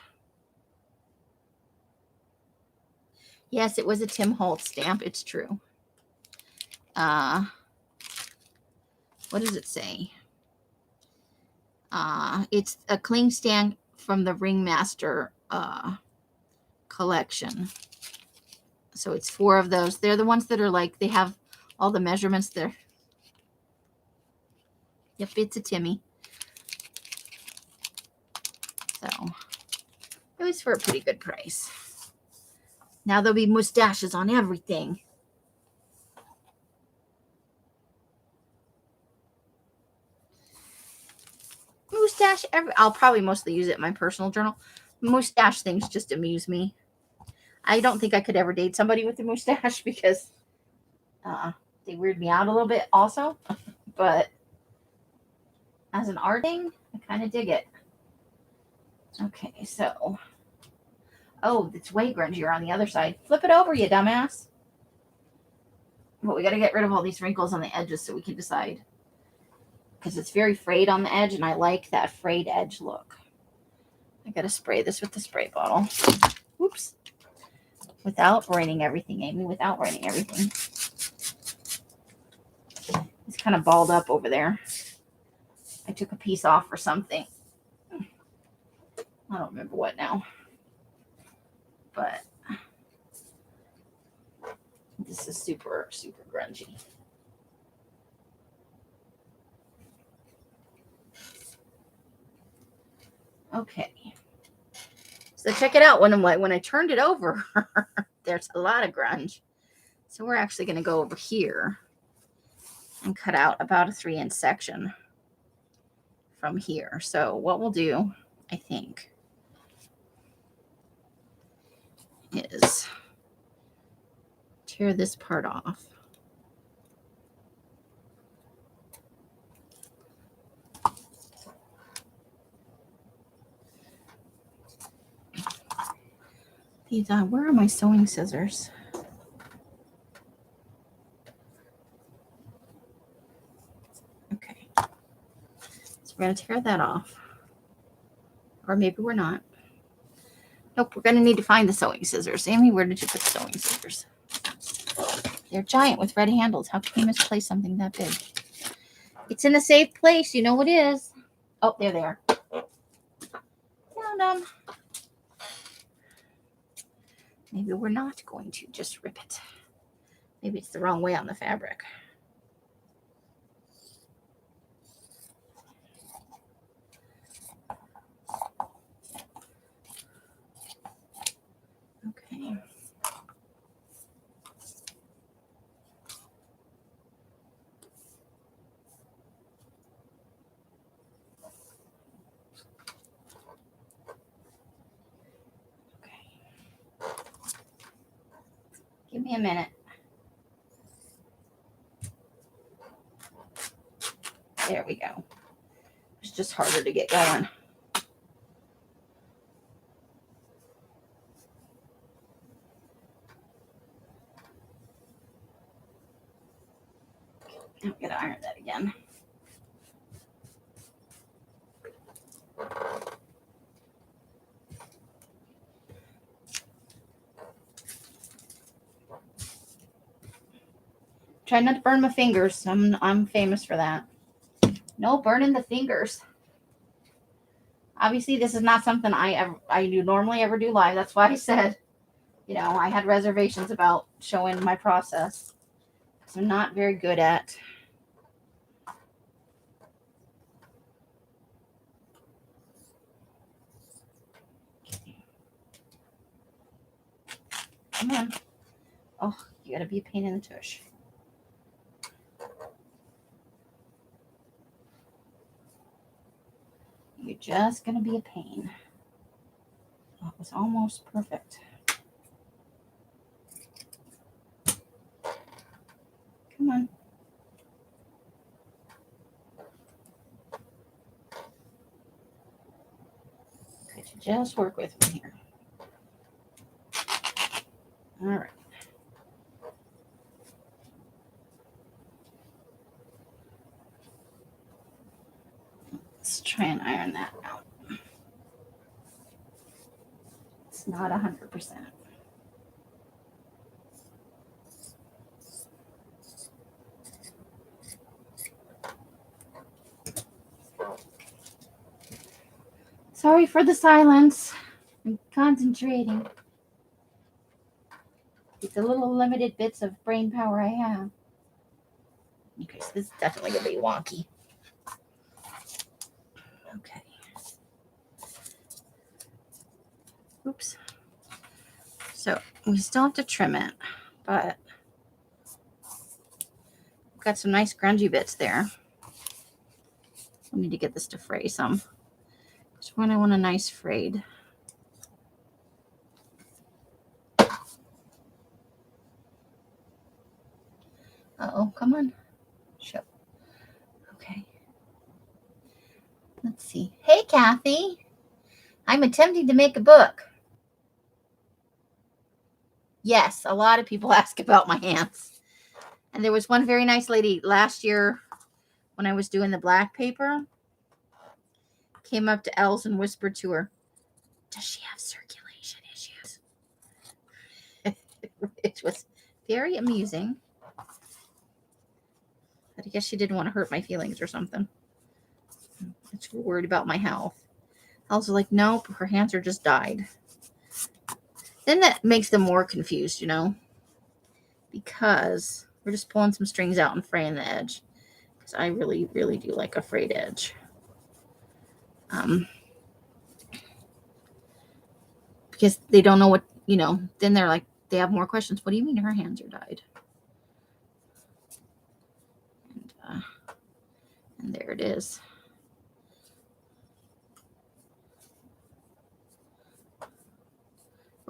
yes, it was a Tim Holtz stamp. It's true. What does it say? It's a cling stand from the Ringmaster collection. So it's 4 of those. They're the ones that are like, they have all the measurements there. Yep, it's a Timmy. So it was for a pretty good price. Now there'll be mustaches on everything. Mustache, I'll probably mostly use it in my personal journal. Mustache things just amuse me. I don't think I could ever date somebody with a mustache because they weird me out a little bit also. But as an art thing, I kind of dig it. Okay, so. Oh, it's way grungier on the other side. Flip it over, you dumbass. But we got to get rid of all these wrinkles on the edges so we can decide. Because it's very frayed on the edge, and I like that frayed edge look. I got to spray this with the spray bottle. Oops. Without raining everything, Amy. Without raining everything. It's kind of balled up over there. I took a piece off or something. I don't remember what now. But this is super, super grungy. Okay. So check it out. When I turned it over, there's a lot of grunge. So we're actually going to go over here and cut out about a 3-inch section from here. So what we'll do, I think, is tear this part off. These, where are my sewing scissors? Okay. So we're going to tear that off. Or maybe we're not. Nope, we're going to need to find the sewing scissors. Amy, where did you put the sewing scissors? They're giant with red handles. How can you misplace something that big? It's in a safe place. You know it is. Oh, there they are. Found them. Maybe we're not going to just rip it. Maybe it's the wrong way on the fabric. Okay. Give me a minute. There we go. It's just harder to get going. I'm going to iron that again. Try not to burn my fingers. I'm famous for that. No burning the fingers. Obviously, this is not something I do normally ever do live. That's why I said, you know, I had reservations about showing my process. Because I'm not very good at. Come on. Oh, you gotta be a pain in the tush. You're just gonna be a pain. Oh, it was almost perfect. Come on. Could you just work with me here? All right. Let's try and iron that out. It's not 100%. Sorry for the silence. I'm concentrating. It's the little limited bits of brain power I have. Okay, so this is definitely going to be wonky. Okay. Oops. So we still have to trim it, but we've got some nice grungy bits there. We need to get this to fray some. Just when I want a nice frayed. Uh-oh, come on. Show. Okay. Let's see. Hey, Kathy. I'm attempting to make a book. Yes, a lot of people ask about my hands. And there was one very nice lady last year when I was doing the black paper. Came up to Els and whispered to her, does she have circulation issues? It was very amusing. But I guess she didn't want to hurt my feelings or something. She's worried about my health. Els was like, nope, her hands are just dyed. Then that makes them more confused, you know, because we're just pulling some strings out and fraying the edge. Because I really, really do like a frayed edge. Because they don't know what, you know, then they're like, they have more questions. What do you mean her hands are dyed? And there it is.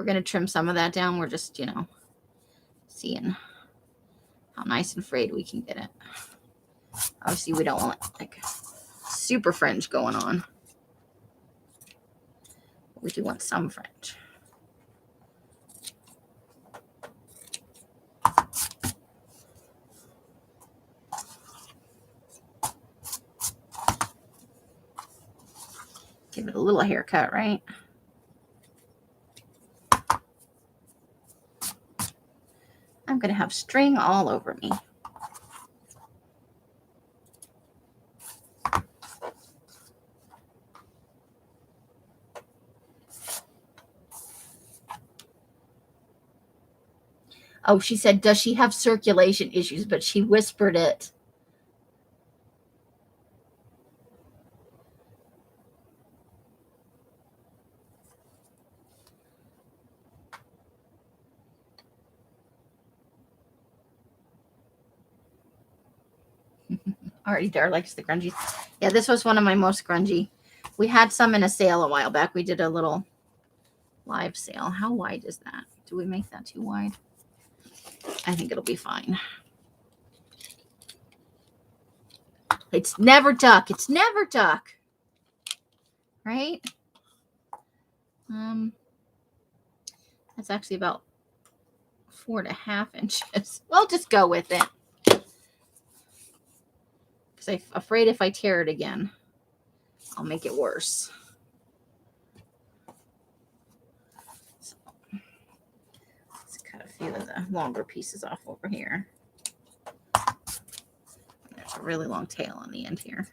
We're going to trim some of that down. We're just, you know, seeing how nice and frayed we can get it. Obviously, we don't want like super fringe going on. We do want some fringe. Give it a little haircut, right? I'm going to have string all over me. Oh, she said, does she have circulation issues? But she whispered it. Already Dar likes the grungy. Yeah, this was one of my most grungy. We had some in a sale a while back. We did a little live sale. How wide is that? Do we make that too wide? I think it'll be fine. It's never duck. It's never duck. Right? That's actually about 4.5 inches. We'll just go with it. Because I'm afraid if I tear it again, I'll make it worse. So, let's cut a few of the longer pieces off over here. There's a really long tail on the end here.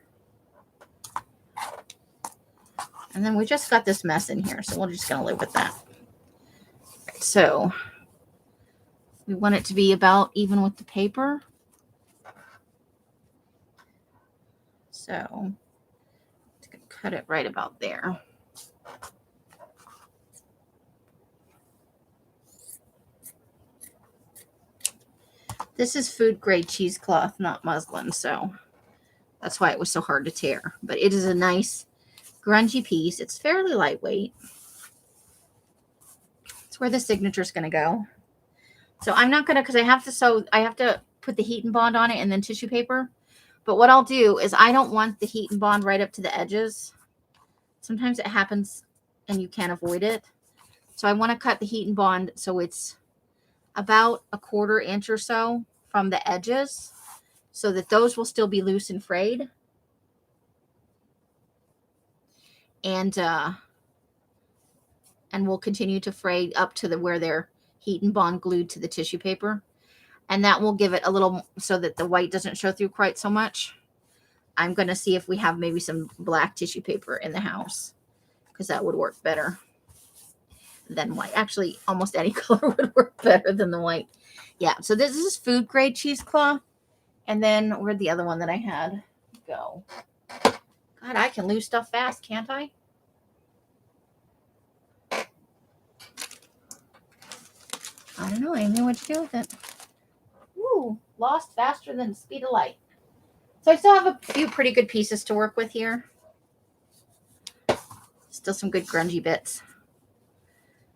And then we just got this mess in here, so we're just going to live with that. Right, so we want it to be about even with the paper. So I'm just going to cut it right about there. This is food grade cheesecloth, not muslin, so that's why it was so hard to tear. But it is a nice grungy piece. It's fairly lightweight. It's where the signature is going to go. So I'm not going to, because I have to put the heat and bond on it and then tissue paper. But what I'll do is I don't want the heat and bond right up to the edges. Sometimes it happens and you can't avoid it. So I want to cut the heat and bond so it's about 1/4 inch or so from the edges so that those will still be loose and frayed. And we'll continue to fray up to where they're heat and bond glued to the tissue paper. And that will give it a little, so that the white doesn't show through quite so much. I'm going to see if we have maybe some black tissue paper in the house, because that would work better than white. Actually, almost any color would work better than the white. Yeah, so this is food grade cheesecloth. And then where'd the other one that I had go? God, I can lose stuff fast, can't I? I don't know. I didn't know what to do with it. Ooh, lost faster than the speed of light. So I still have a few pretty good pieces to work with here. Still some good grungy bits.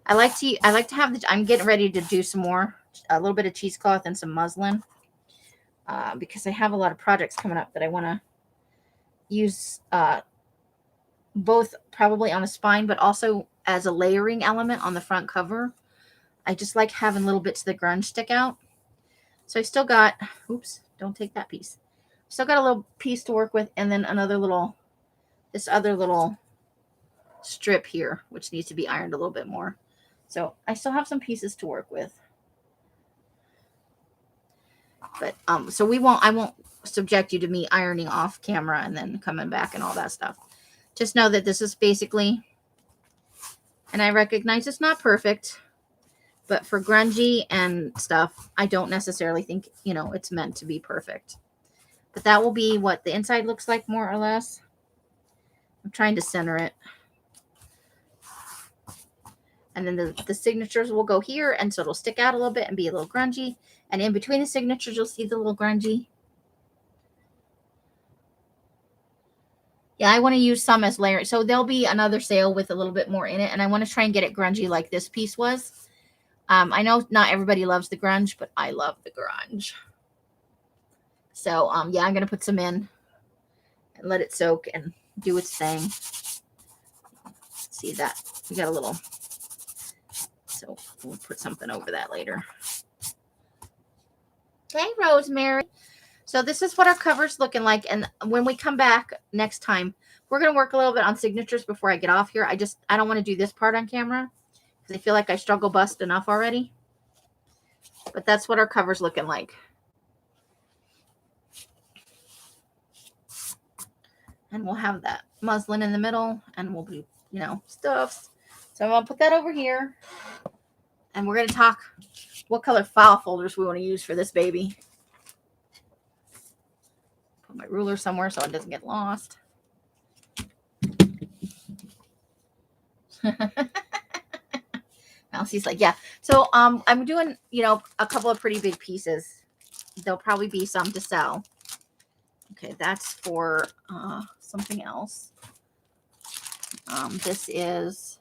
I like to have I'm getting ready to do some more, a little bit of cheesecloth and some muslin, because I have a lot of projects coming up that I want to use, both probably on a spine, but also as a layering element on the front cover. I just like having little bits of the grunge stick out. So I still got, oops, don't take that piece. Still got a little piece to work with, and then this other little strip here, which needs to be ironed a little bit more. So I still have some pieces to work with. But so I won't subject you to me ironing off camera and then coming back and all that stuff. Just know that this is basically, and I recognize it's not perfect, but for grungy and stuff, I don't necessarily think, it's meant to be perfect. But that will be what the inside looks like, more or less. I'm trying to center it. And then the signatures will go here, and so it'll stick out a little bit and be a little grungy. And in between the signatures, you'll see the little grungy. Yeah, I want to use some as layering. So there'll be another sale with a little bit more in it. And I want to try and get it grungy like this piece was. I know not everybody loves the grunge, but I love the grunge. So, yeah, I'm going to put some in and let it soak and do its thing. See that? We got a little, so we'll put something over that later. Hey, Rosemary. So this is what our cover's looking like. And when we come back next time, we're going to work a little bit on signatures before I get off here. I don't want to do this part on camera because I feel like I struggle bust enough already. But that's what our cover's looking like. And we'll have that muslin in the middle and we'll do, stuffs. So I'm going to put that over here. And we're going to talk what color file folders we want to use for this baby. Put my ruler somewhere so it doesn't get lost. Mousie's like, yeah. So I'm doing, a couple of pretty big pieces. There'll probably be some to sell. Okay, that's for something else. This is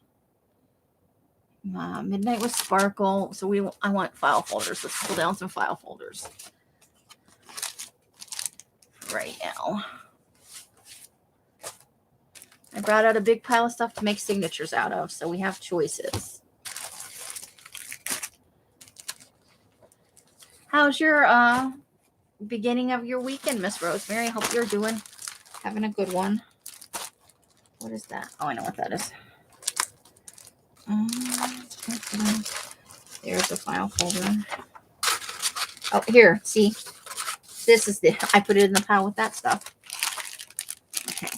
Midnight with Sparkle. So I want file folders. Let's pull down some file folders right now. I brought out a big pile of stuff to make signatures out of, so we have choices. How's your beginning of your weekend, Miss Rosemary? I hope you're having a good one. What is that? Oh, I know what that is. There's a file folder. Oh, here, see? This is I put it in the pile with that stuff. Okay.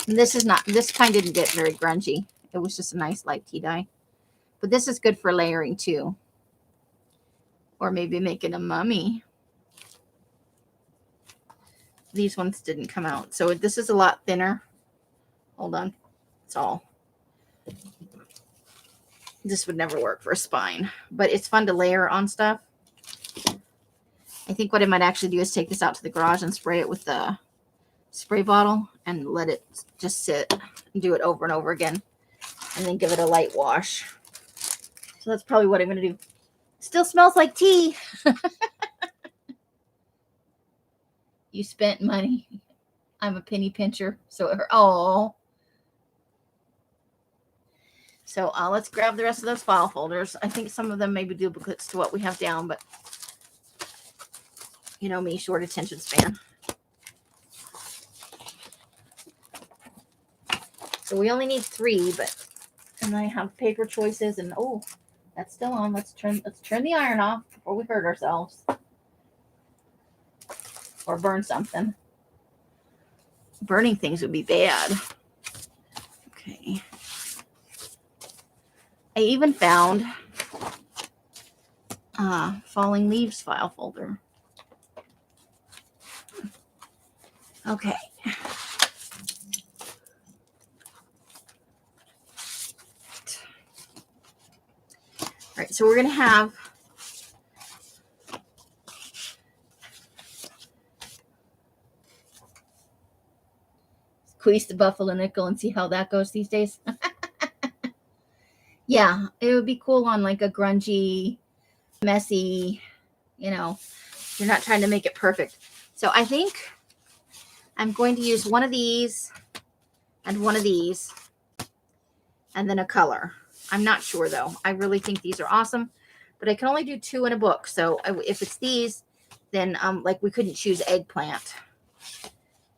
And this kind didn't get very grungy. It was just a nice light tea dye. But this is good for layering too. Or maybe making a mummy. These ones didn't come out. So this is a lot thinner. Hold on. It's all. This would never work for a spine. But it's fun to layer on stuff. I think what I might actually do is take this out to the garage and spray it with the spray bottle and let it just sit and do it over and over again. And then give it a light wash. So that's probably what I'm going to do. Still smells like tea. You spent money. I'm a penny pincher. So, oh. So let's grab the rest of those file folders. I think some of them may be duplicates to what we have down, but you know me, short attention span. So we only need 3, and I have paper choices, and oh, that's still on. Let's turn the iron off before we hurt ourselves or burn something. Burning things would be bad. Okay. I even found falling leaves file folder. Okay. All right, so we're going to have squeeze the buffalo nickel and see how that goes these days. Yeah, it would be cool on like a grungy, messy, you're not trying to make it perfect. So I think I'm going to use one of these and one of these and then a color. I'm not sure though. I really think these are awesome, but I can only do 2 in a book. So if it's these, then like we couldn't choose eggplant.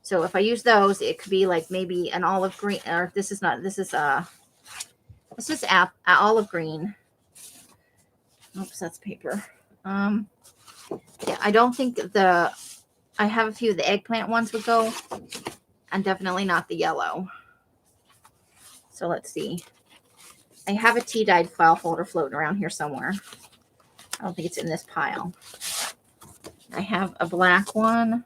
So if I use those, it could be like maybe an olive green, or this is olive green. Oops, that's paper. Yeah, I don't think I have a few of the eggplant ones would go, and definitely not the yellow. So let's see. I have a tea dyed file folder floating around here somewhere. I don't think it's in this pile. I have a black one.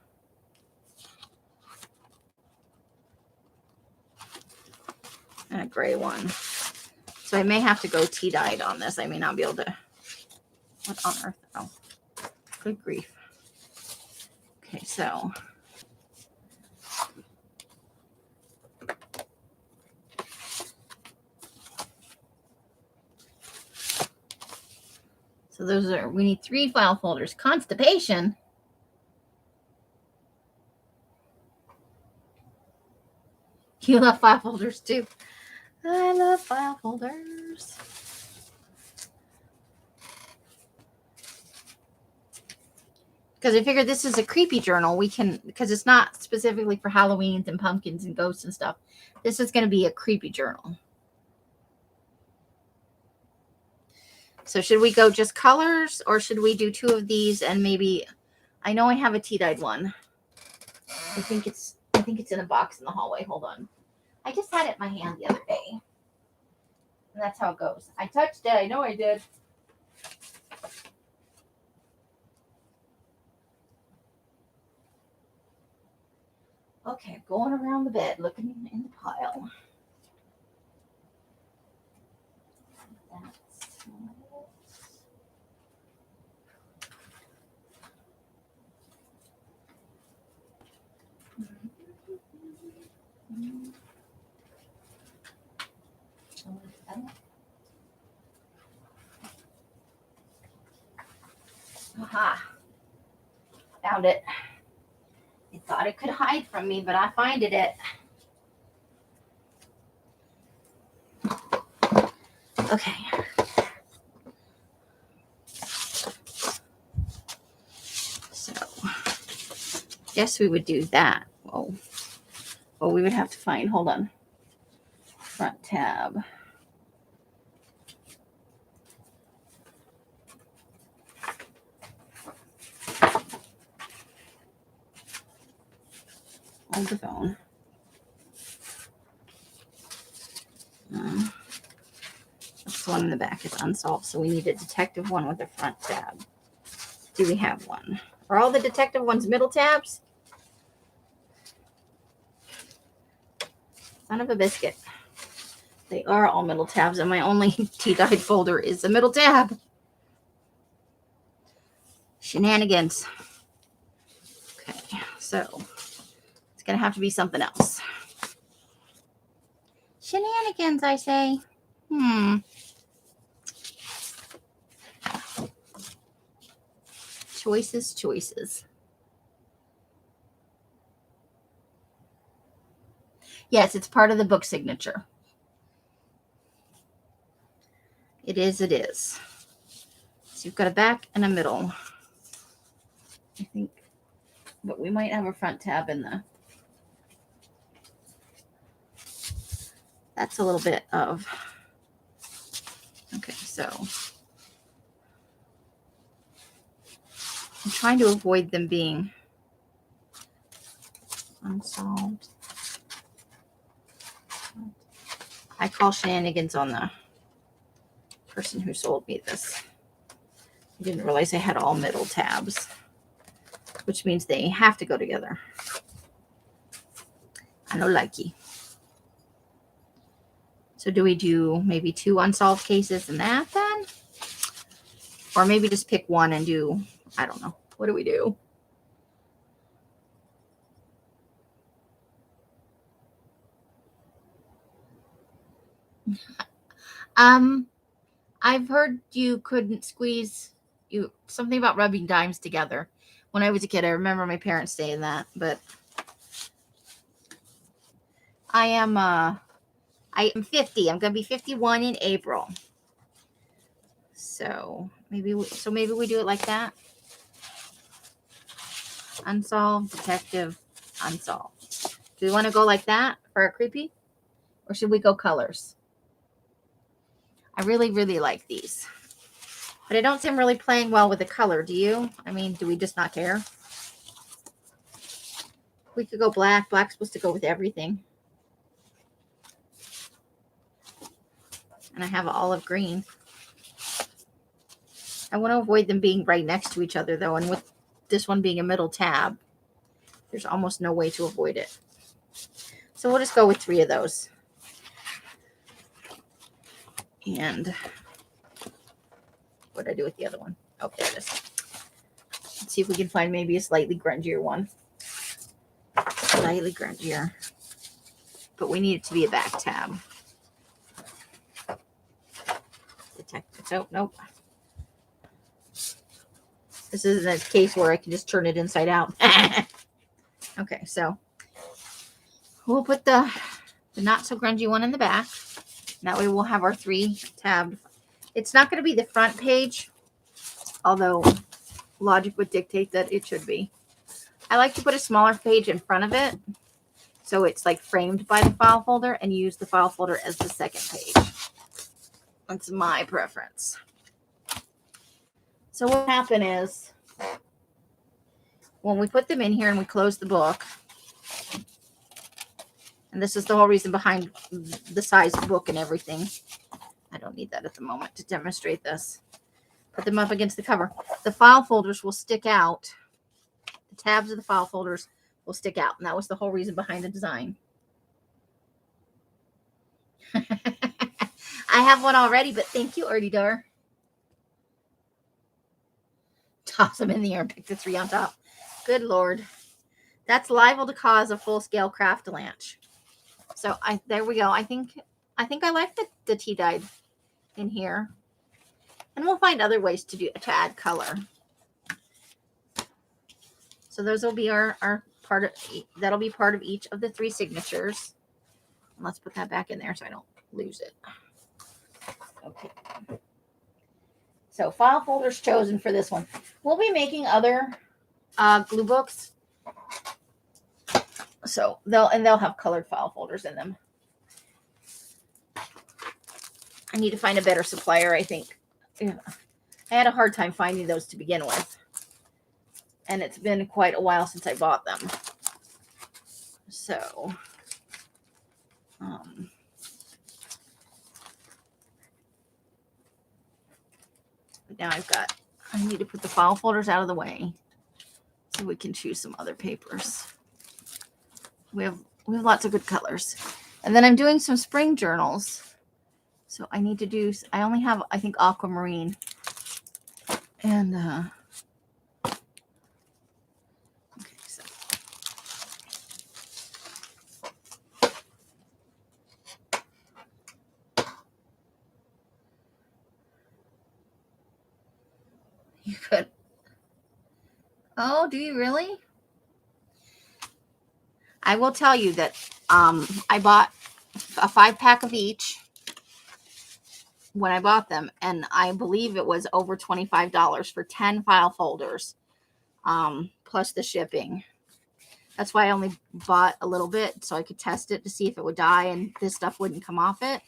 And a gray one. So I may have to go tea dyed on this. I may not be able to. What on earth? Oh, good grief. Okay, so So we need 3 file folders. Constipation. You love file folders too. I love file folders. Because I figured this is a creepy journal. Because it's not specifically for Halloweens and pumpkins and ghosts and stuff. This is going to be a creepy journal. So should we go just colors, or should we do 2 of these and maybe, I know I have a tea-dyed one. I think it's in a box in the hallway. Hold on. I just had it in my hand the other day. And that's how it goes. I touched it. I know I did. Okay, going around the bed, looking in the pile. Aha. Found it. I thought it could hide from me, but I finded it. Okay. So, guess we would do that. Whoa. Well, we would have to find, hold on. Front tab. Hold the phone. This one in the back is unsolved, so we need a detective one with a front tab. Do we have one? Are all the detective ones middle tabs? Son of a biscuit. They are all middle tabs, and my only tea-dyed folder is a middle tab. Shenanigans. Okay, so it's going to have to be something else. Shenanigans, I say. Choices. Yes, it's part of the book signature. It is. So you've got a back and a middle. I think, but we might have a front tab in the. That's a little bit of. Okay, so I'm trying to avoid them being unsolved. I call shenanigans on the person who sold me this. I didn't realize I had all middle tabs, which means they have to go together. I don't like you. So do we do maybe 2 unsolved cases in that then? Or maybe just pick one and do, I don't know. What do we do? I've heard you couldn't squeeze something about rubbing dimes together. When I was a kid, I remember my parents saying that, but I am 50. I'm going to be 51 in April. So maybe we do it like that. Unsolved, detective, unsolved. Do we want to go like that for a creepy? Or should we go colors? I really, really like these. But I don't see them really playing well with the color. Do you? I mean, do we just not care? We could go black. Black's supposed to go with everything. And I have an olive green. I want to avoid them being right next to each other, though. And with this one being a middle tab, there's almost no way to avoid it. So we'll just go with 3 of those. And what did I do with the other one? Oh, there it is. Let's see if we can find maybe a slightly grungier one. Slightly grungier. But we need it to be a back tab. Detective. Oh, nope. This isn't a case where I can just turn it inside out. Okay, so we'll put the not so grungy one in the back. That way we'll have our 3 tabbed. It's not going to be the front page, although logic would dictate that it should be. I like to put a smaller page in front of it, so it's like framed by the file folder, and use the file folder as the second page. That's my preference. So what happened is, when we put them in here and we close the book, and this is the whole reason behind the size of the book and everything. I don't need that at the moment to demonstrate this. Put them up against the cover. The file folders will stick out. The tabs of the file folders will stick out. And that was the whole reason behind the design. I have one already, but thank you, Erdy Dar. Toss them in the air and pick the 3 on top. Good Lord. That's liable to cause a full-scale craft avalanche. So there we go. I think I like the tea dyed in here. And we'll find other ways to add color. So those will be our part of, that'll be part of each of the 3 signatures. And let's put that back in there so I don't lose it. Okay. So file folders chosen for this one. We'll be making other glue books. So they'll have colored file folders in them. I need to find a better supplier, I think. I had a hard time finding those to begin with. And it's been quite a while since I bought them. So, but now I need to put the file folders out of the way so we can choose some other papers. We have lots of good colors. And then I'm doing some spring journals. So I need to do, I only have, I think, aquamarine. And, okay, so. You could. Oh, do you really? I will tell you that I bought a 5-pack of each when I bought them, and I believe it was over $25 for 10 file folders, plus the shipping. That's why I only bought a little bit so I could test it to see if it would die and this stuff wouldn't come off it.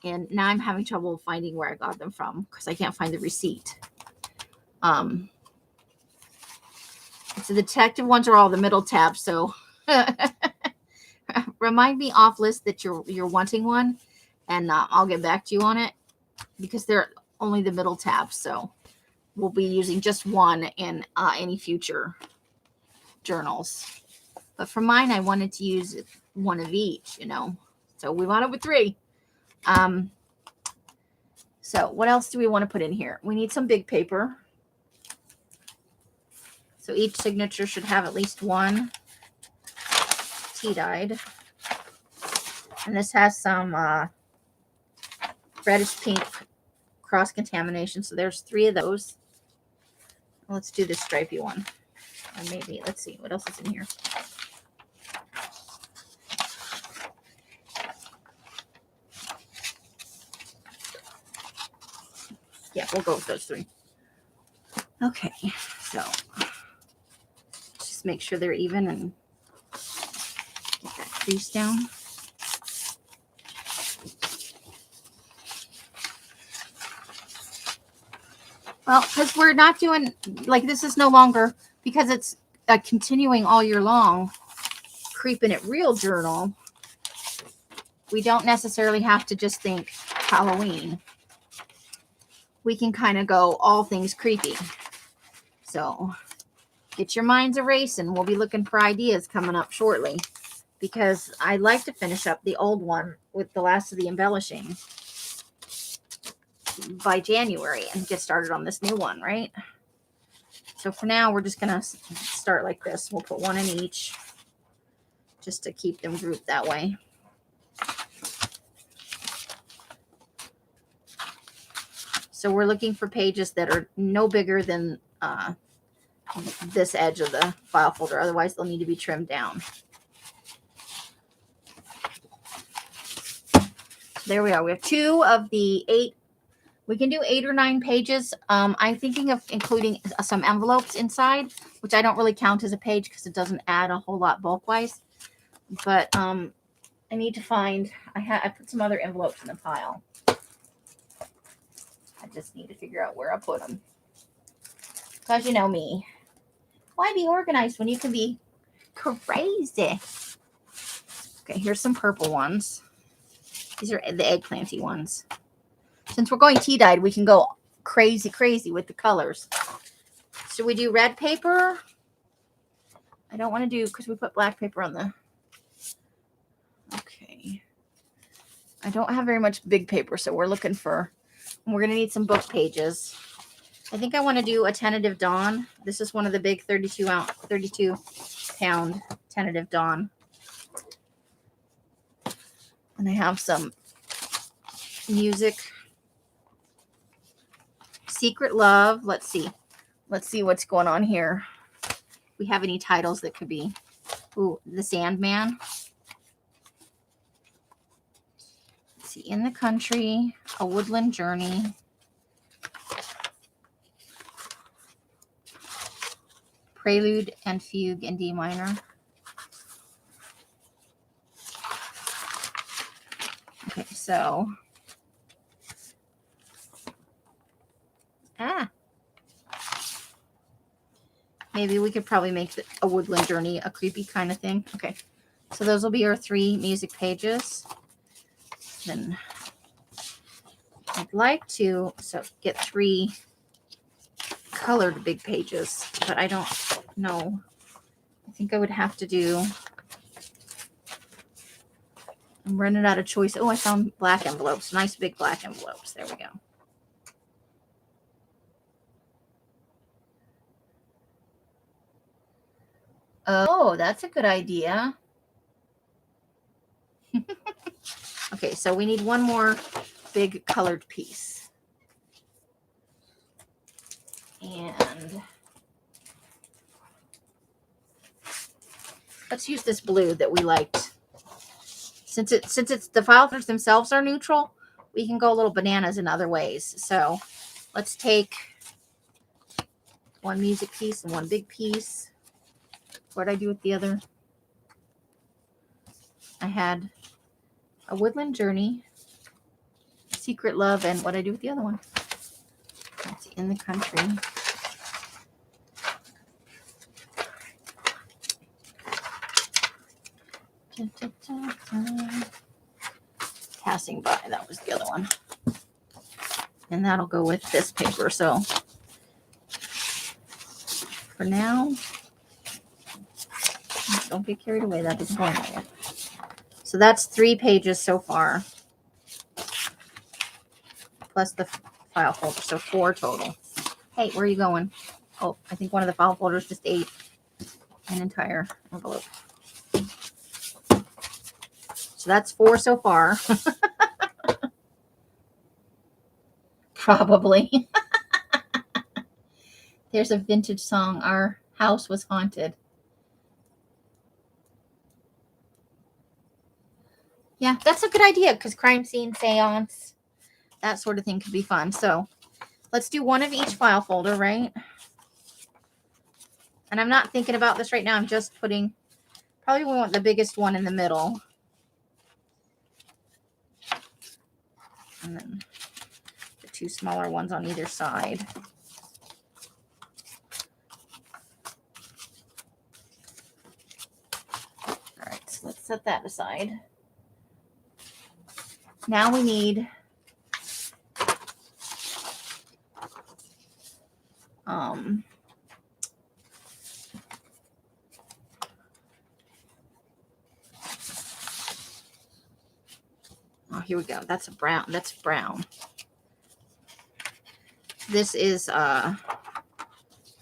And now I'm having trouble finding where I got them from because I can't find the receipt. So the detective ones are all the middle tabs, so remind me off list that you're wanting one, and I'll get back to you on it because they're only the middle tabs. So we'll be using just one in any future journals. But for mine, I wanted to use one of each, So we wound up with 3. So what else do we want to put in here? We need some big paper. So each signature should have at least one tea dyed. And this has some reddish pink cross contamination. So there's 3 of those. Let's do this stripy one. Or maybe, let's see, what else is in here? Yeah, we'll go with those 3. Okay, so just make sure they're even and get that crease down. Well, because we're not doing, like, this is no longer, because it's continuing all year long, Creeping It Real journal, we don't necessarily have to just think Halloween. We can kind of go all things creepy. So get your minds erasing. We'll be looking for ideas coming up shortly, because I'd like to finish up the old one with the last of the embellishing by January and get started on this new one, right? So for now, we're just going to start like this. We'll put one in each just to keep them grouped that way. So we're looking for pages that are no bigger than this edge of the file folder. Otherwise, they'll need to be trimmed down. There we are. We have 2 of the 8. We can do 8 or 9 pages. I'm thinking of including some envelopes inside, which I don't really count as a page because it doesn't add a whole lot bulk-wise. But I need to find, I put some other envelopes in the pile. I just need to figure out where I put them. Because you know me. Why be organized when you can be crazy? Okay, here's some purple ones. These are the eggplanty ones. Since we're going tea-dyed, we can go crazy with the colors. Should we do red paper? I don't want to do, because we put black paper on the... Okay. I don't have very much big paper, so we're looking for... We're going to need some book pages. I think I want to do a tentative dawn. This is one of the big 32-pound tentative dawn. And I have some music. Secret Love. Let's see. Let's see what's going on here. We have any titles that could be. Ooh, The Sandman. Let's see. In the Country. A Woodland Journey. Prelude and Fugue in D minor. Okay, so. Maybe we could probably make a Woodland Journey a creepy kind of thing. Okay, so those will be our 3 music pages. Then I'd like to get 3 colored big pages, but I don't know. I think I would have to do... I'm running out of choice. Oh, I found black envelopes. Nice big black envelopes. There we go. Oh, that's a good idea. Okay, so we need one more big colored piece. And let's use this blue that we liked. Since it's the file folders themselves are neutral, we can go a little bananas in other ways. So let's take one music piece and one big piece. What did I do with the other? I had a Woodland Journey, Secret Love, and what did I do with the other one? Let's see, In the Country. Passing By, that was the other one. And that'll go with this paper. So for now, don't get carried away. That isn't going there yet. So that's 3 pages so far. Plus the file folder. So 4 total. Hey, where are you going? Oh, I think one of the file folders just ate an entire envelope. So that's 4 so far. Probably. There's a vintage song. Our house was haunted. Yeah, that's a good idea because crime scene, seance, that sort of thing could be fun. So let's do one of each file folder, right? And I'm not thinking about this right now. I'm just putting, probably we want the biggest one in the middle. And then the 2 smaller ones on either side. All right, so let's set that aside. Now we need oh, here we go. That's a brown. That's brown. This is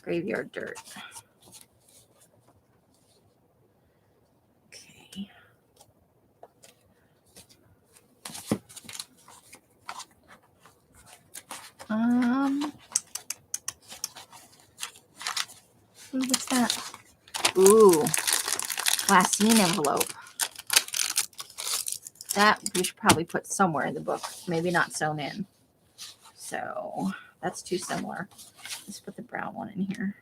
Graveyard Dirt. Okay. Ooh, glassine envelope. That we should probably put somewhere in the book. Maybe not sewn in. So that's too similar. Let's put the brown one in here.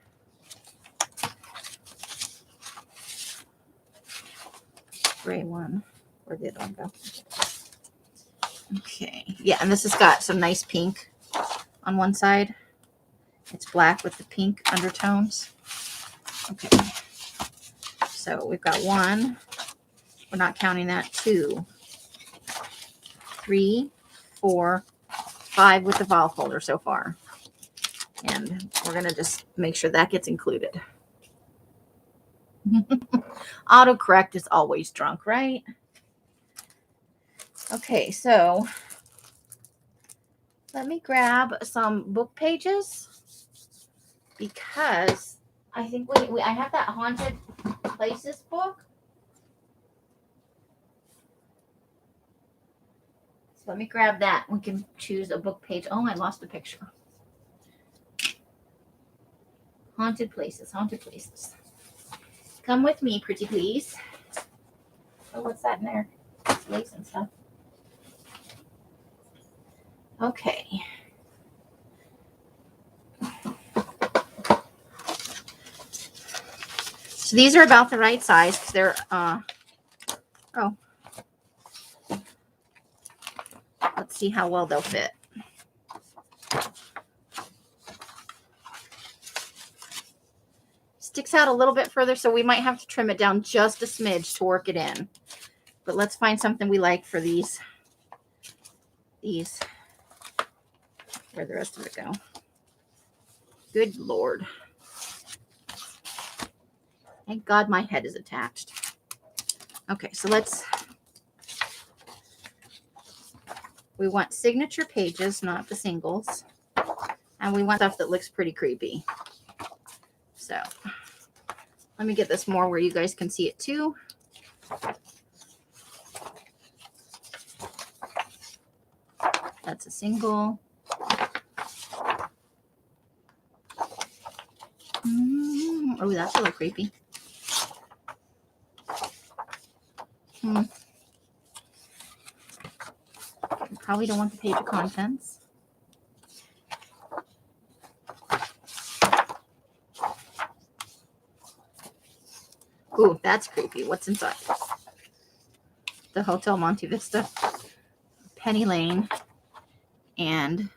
Gray one. Where did one go? Okay. Yeah, and this has got some nice pink on one side. It's black with the pink undertones. Okay. So we've got 1. We're not counting that. 2, 3, 4, 5 with the file folder so far. And we're going to just make sure that gets included. Autocorrect is always drunk, right? Okay, so let me grab some book pages because I think I have that Haunted Places book. So let me grab that. We can choose a book page. Oh, I lost a picture. Haunted Places, Haunted Places. Come with me, pretty please. Oh, what's that in there? It's lace and stuff. Okay. So these are about the right size because they're, oh. Let's see how well they'll fit. Sticks out a little bit further, so we might have to trim it down just a smidge to work it in. But let's find something we like for these. Where'd the rest of it go? Good Lord. Thank God my head is attached. Okay, so we want signature pages, not the singles. And we want stuff that looks pretty creepy. So let me get this more where you guys can see it too. That's a single. Oh, that's a little creepy. Probably don't want the page of contents. Ooh, that's creepy. What's inside? The Hotel Monte Vista, Penny Lane, and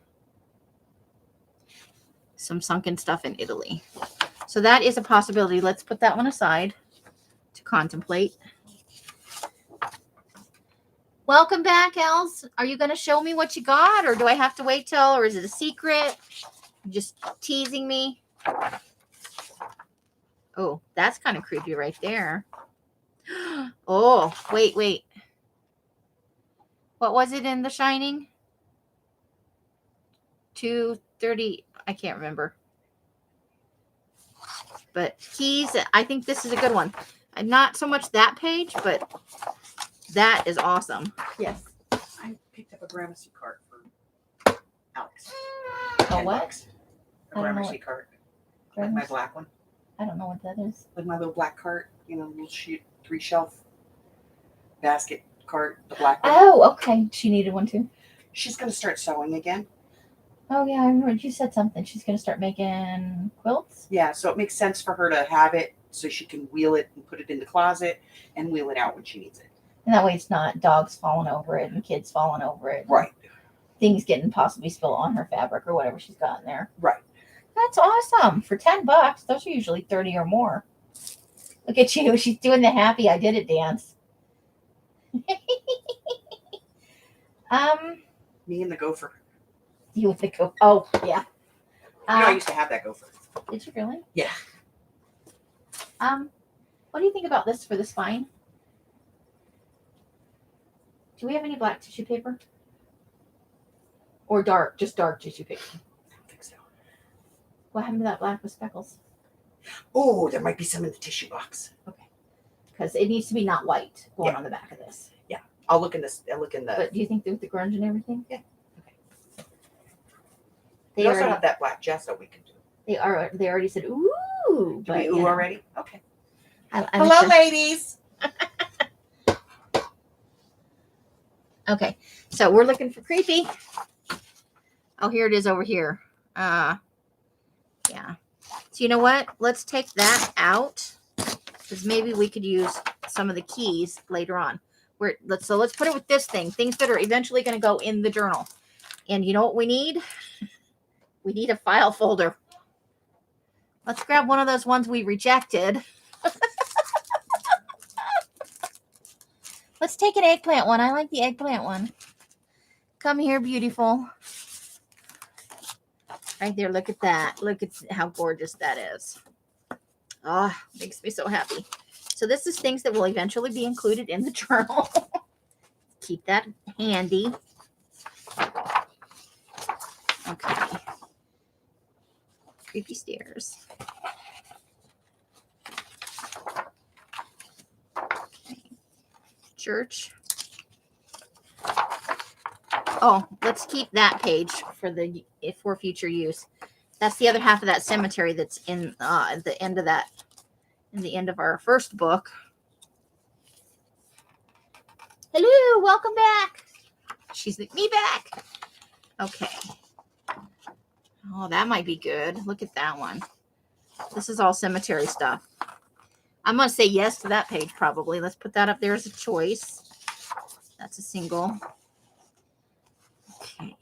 some sunken stuff in Italy. So that is a possibility. Let's put that one aside to contemplate. Welcome back, Els. Are you going to show me what you got, or do I have to wait till, or is it a secret? You're just teasing me. Oh, that's kind of creepy right there. Oh, wait. What was it in The Shining? 230. I can't remember. But keys, I think this is a good one. And not so much that page, but that is awesome. Yes. I picked up a Gramercy cart for Alex. A what? $10. A Gramercy cart. Like my black one. I don't know what that is. Like my little black cart, little 3-shelf basket cart, the black one. Oh, okay. She needed one too. She's going to start sewing again. Oh, yeah. I remember you said something. She's going to start making quilts. Yeah, so it makes sense for her to have it so she can wheel it and put it in the closet and wheel it out when she needs it. And that way it's not dogs falling over it and kids falling over it. Right. Things getting possibly spilled on her fabric or whatever she's got in there. Right. That's awesome. For $10, those are usually 30 or more. Look at you. She's doing the happy I did it dance. Me and the gopher. You with the gopher. Oh, yeah. I used to have that gopher. Did you really? Yeah. What do you think about this for the spine? Do we have any black tissue paper? Or dark, just dark tissue paper? I don't think so. What happened to that black with speckles? Oh, there might be some in the tissue box. Okay. Because it needs to be not white going on the back of this. Yeah. I'll look in this. But do you think with the grunge and everything? Yeah. Okay. They also have that black gesso we can do. They already said ooh. Do we ooh already? Okay. Hello, ladies. Okay, so we're looking for creepy. Oh, here it is over here. Yeah. So you know what? Let's take that out because maybe we could use some of the keys later on. Let's put it with this thing. Things that are eventually going to go in the journal. And you know what we need? We need a file folder. Let's grab one of those ones we rejected. Let's take an eggplant one. I like the eggplant one. Come here, beautiful. Right there. Look at that. Look at how gorgeous that is. Oh, makes me so happy. So this is things that will eventually be included in the journal. Keep that handy. Okay. Creepy stairs. Okay. Church. Oh, let's keep that page for future use. That's the other half of that cemetery that's in at the end of that, in the end of our first book. Hello, welcome back. She's like, me back. Okay. Oh, that might be good. Look at that one. This is all cemetery stuff. I'm going to say yes to that page probably. Let's put that up there as a choice. That's a single. Okay.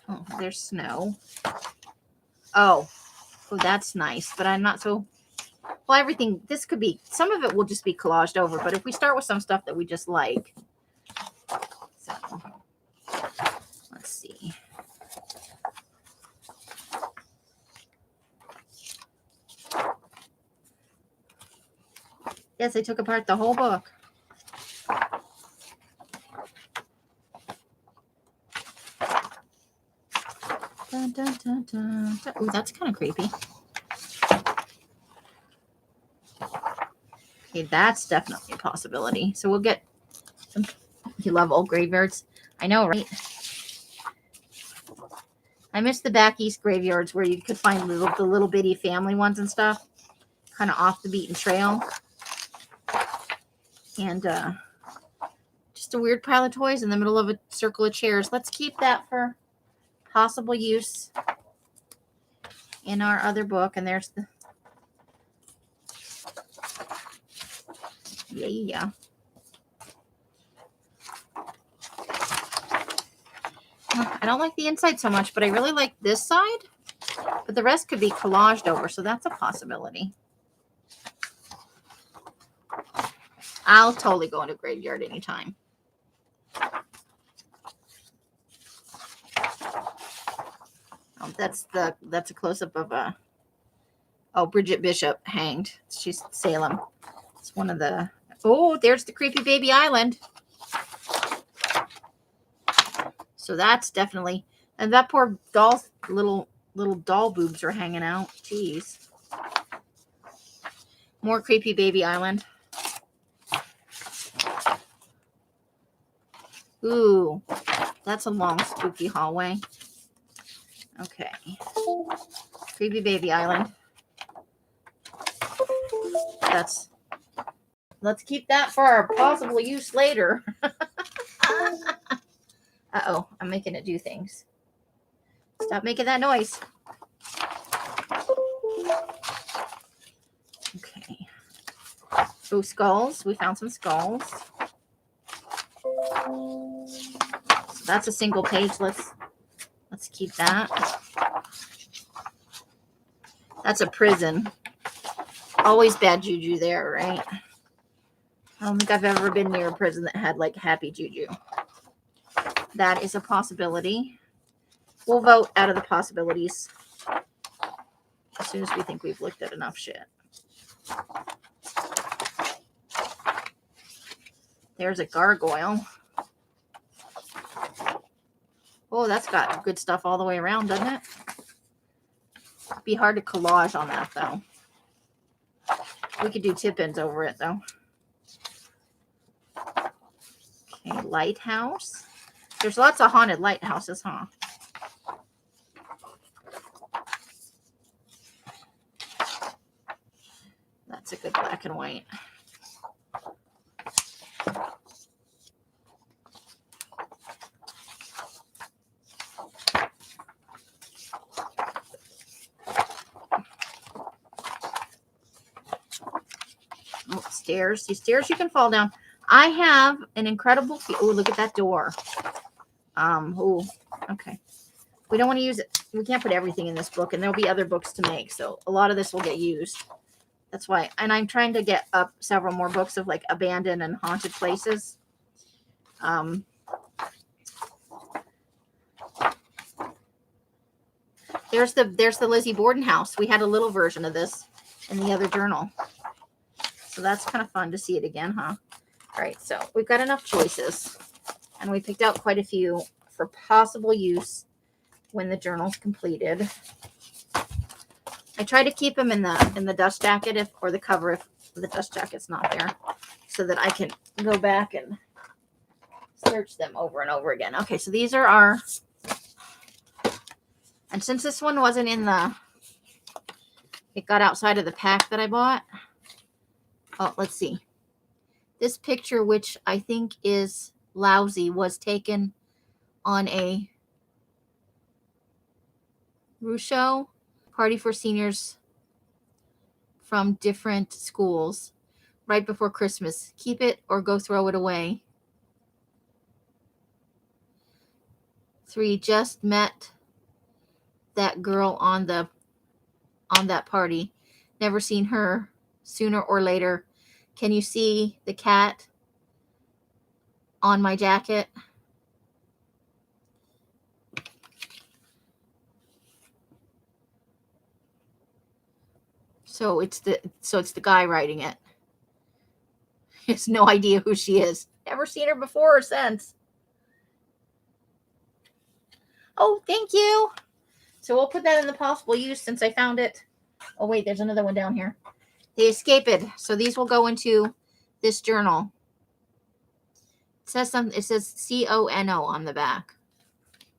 Oh, there's snow. Oh, that's nice. But I'm not so... Well, everything... This could be... Some of it will just be collaged over. But if we start with some stuff that we just like... So, let's see. Yes, I took apart the whole book. Dun, dun, dun, dun. Ooh, that's kind of creepy. Okay, that's definitely a possibility. So we'll get some... You love old graveyards. I know, right? I miss the back east graveyards where you could find the little bitty family ones and stuff. Kind of off the beaten trail. And just a weird pile of toys in the middle of a circle of chairs. Let's keep that for possible use in our other book. And there's the... Yeah. I don't like the inside so much, but I really like this side. But the rest could be collaged over, so that's a possibility. I'll totally go into graveyard anytime. Oh, that's a close-up of a... Oh, Bridget Bishop hanged. She's Salem. It's one of the... Oh, there's the creepy baby island. So that's definitely... And that poor doll's little doll boobs are hanging out. Jeez. More creepy baby island. Ooh, that's a long spooky hallway. Okay. Creepy baby island. Let's keep that for our possible use later. Uh-oh, I'm making it do things. Stop making that noise. Okay. Oh, skulls. We found some skulls. So that's a single page. Let's keep that. That's a prison. Always bad juju there, right? I don't think I've ever been near a prison that had like happy juju. That is a possibility. We'll vote out of the possibilities as soon as we think we've looked at enough shit. There's a gargoyle. Oh, that's got good stuff all the way around, doesn't it? It'd be hard to collage on that, though. We could do tip-ins over it, though. Okay, lighthouse. There's lots of haunted lighthouses, huh? That's a good black and white. Oh, stairs. These stairs you can fall down. I have an incredible. Oh, look at that door. Oh, okay. We don't want to use it. We can't put everything in this book, and there'll be other books to make. So a lot of this will get used. That's why. And I'm trying to get up several more books of like abandoned and haunted places. There's the Lizzie Borden house. We had a little version of this in the other journal. So that's kind of fun to see it again, huh? All right, so we've got enough choices, and we picked out quite a few for possible use when the journal's completed. I try to keep them in the dust jacket or the cover if the dust jacket's not there, so that I can go back and search them over and over again. Okay, so these are our, and since this one wasn't in it got outside of the pack that I bought. Oh, let's see. This picture, which I think is lousy, was taken on a Rousseau party for seniors from different schools right before Christmas. Keep it or go throw it away. 3, just met that girl on that party. Never seen her. Sooner or later. Can you see the cat on my jacket? So it's the guy writing it. He has no idea who she is. Never seen her before or since. Oh, thank you. So we'll put that in the possible use since I found it. Oh, wait, there's another one down here. They escaped. So these will go into this journal. It says something. It says CONO on the back.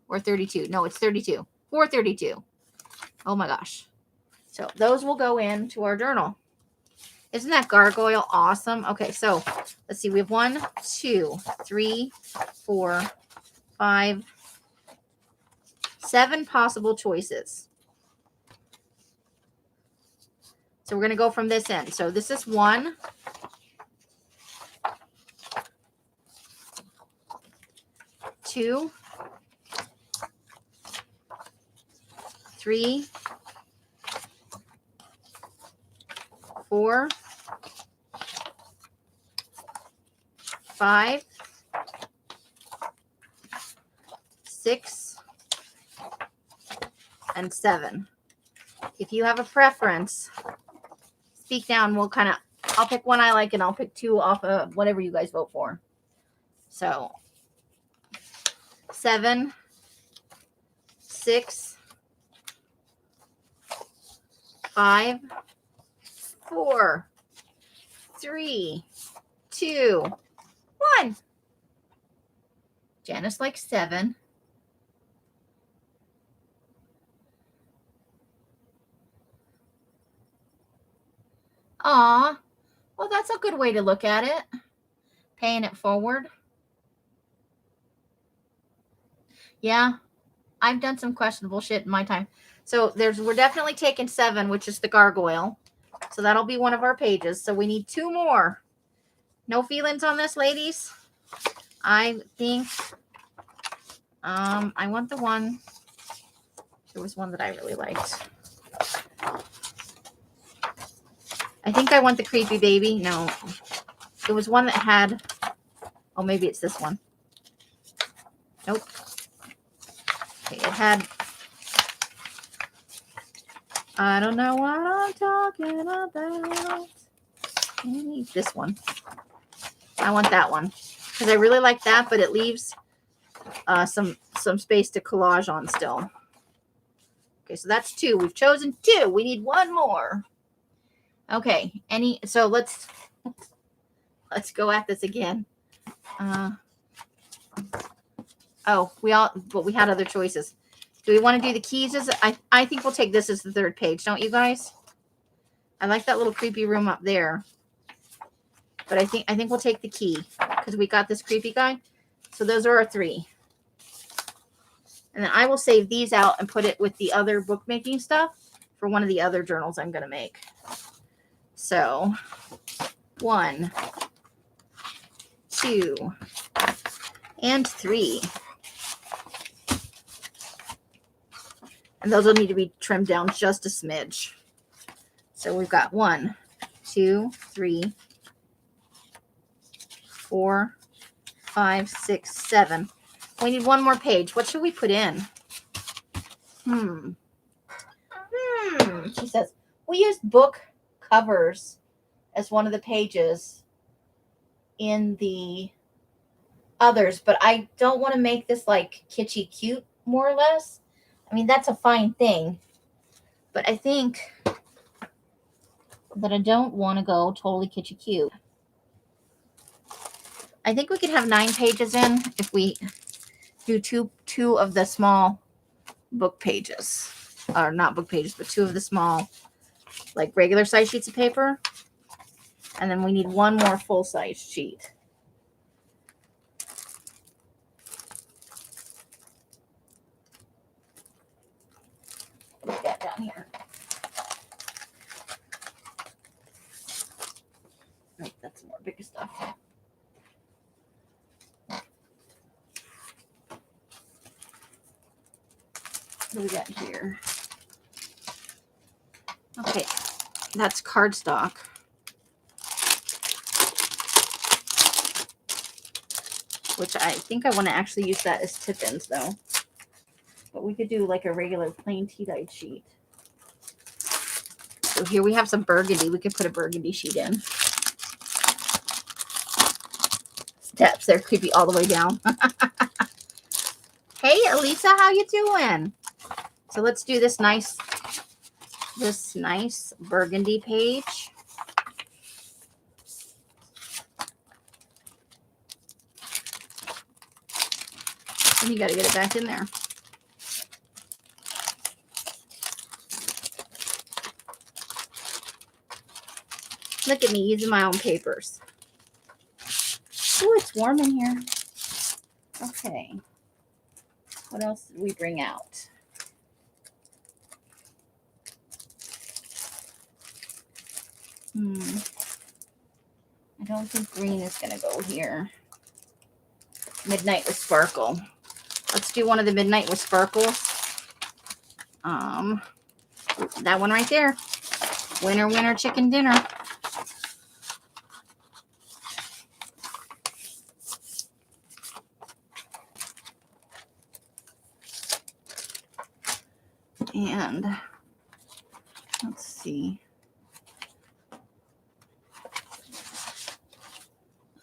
Or 32. No, it's 32. 432. Oh my gosh. So those will go into our journal. Isn't that gargoyle awesome? Okay, so let's see. We have 1, 2, 3, 4, 5, 7 possible choices. So we're going to go from this end. So this is 1. 2, 3, 4, 5, 6, and 7. If you have a preference, speak down. I'll pick one I like, and I'll pick 2 off of whatever you guys vote for. So 7, 6, 5, 4, 3, 2, 1. Janice likes 7. Aw, well, that's a good way to look at it. Paying it forward. Yeah, I've done some questionable shit in my time. So we're definitely taking 7, which is the gargoyle. So that'll be one of our pages. So we need 2 more. No feelings on this, ladies? I think I want the one. There was one that I really liked. I think I want the creepy baby. No. It was one that had, oh, maybe it's this one. Nope. Okay, it had, I don't know what I'm talking about. This one. I want that one. Because I really like that, but it leaves some space to collage on still. Okay, so that's 2. We've chosen 2. We need 1 more. Okay, so let's go at this again. But we had other choices. Do we want to do the keys? I think we'll take this as the 3rd page, don't you guys? I like that little creepy room up there. But I think we'll take the key because we got this creepy guy. So those are our 3. And then I will save these out and put it with the other bookmaking stuff for one of the other journals I'm going to make. So 1, 2, and 3. And those will need to be trimmed down just a smidge. So we've got 1, 2, 3, 4, 5, 6, 7. We need one more page. What should we put in? She says, we used book covers as one of the pages in the others, but I don't want to make this like kitschy cute, more or less. I mean, that's a fine thing, but I think that I don't want to go totally kitschy cute. I think we could have 9 pages in if we do two of the small book pages, or not book pages, but 2 of the small, like regular size sheets of paper, and then we need 1 more full size sheet. Put that down here. Right, that's more big stuff. What do we got here? Okay, that's cardstock. Which I think I want to actually use that as tip-ins though. But we could do like a regular plain tea-dyed sheet. So here we have some burgundy. We could put a burgundy sheet in. Steps, they're creepy all the way down. Hey, Elisa, how you doing? So let's do this nice burgundy page. And you got to get it back in there. Look at me using my own papers. Oh, it's warm in here. Okay. What else did we bring out? I don't think green is going to go here. Midnight with Sparkle. Let's do one of the Midnight with Sparkles. That one right there. Winner, winner, chicken dinner. And let's see.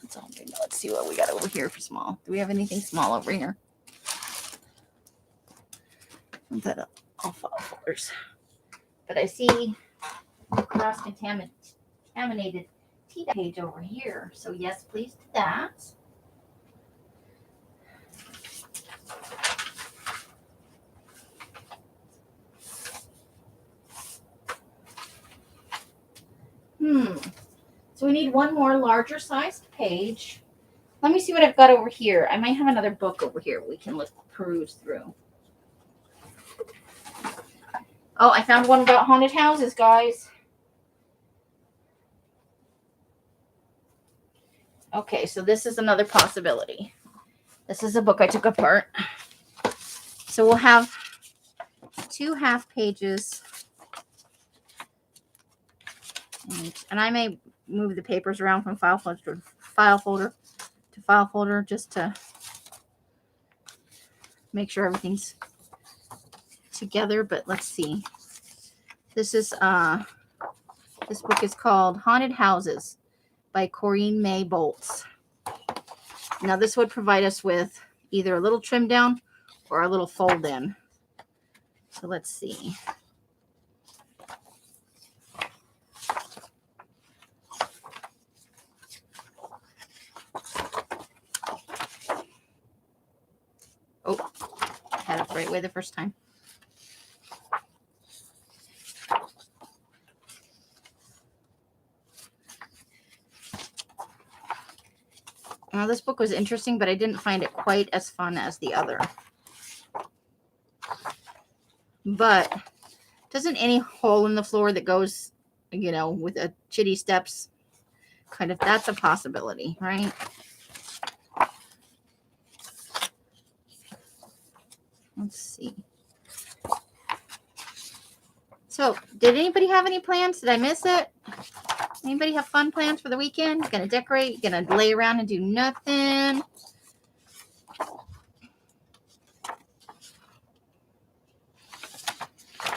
That's all big. Let's see what we got over here for small. Do we have anything small over here? Is that all file folders? But I see cross-contaminated tea page over here. So yes, please do that. So we need one more larger sized page. Let me see what I've got over here. I might have another book over here we can peruse through. Oh, I found one about haunted houses, guys. Okay, so this is another possibility. This is a book I took apart. So we'll have 2 half pages. And I may move the papers around from file folder to file folder just to make sure everything's together. But let's see. This is this book is called Haunted Houses by Corinne May Bolts. Now this would provide us with either a little trim down or a little fold in. So let's see. Oh, I had it the right way the first time. Now, this book was interesting, but I didn't find it quite as fun as the other. But doesn't any hole in the floor that goes, you know, with a chitty steps, kind of, that's a possibility, right? Let's see. So, did anybody have any plans? Did I miss it? Anybody have fun plans for the weekend? Gonna decorate? Gonna lay around and do nothing?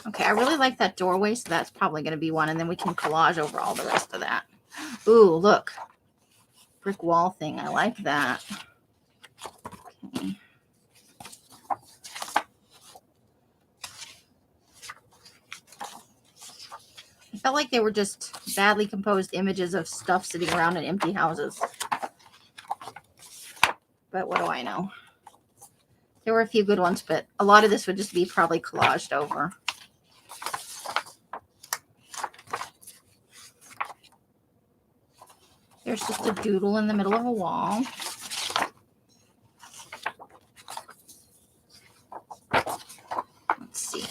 Okay, I really like that doorway, so that's probably gonna be one, and then we can collage over all the rest of that. Ooh, look. Brick wall thing. I like that. Okay. I felt like they were just badly composed images of stuff sitting around in empty houses. But what do I know? There were a few good ones, but a lot of this would just be probably collaged over. There's just a doodle in the middle of a wall. Let's see.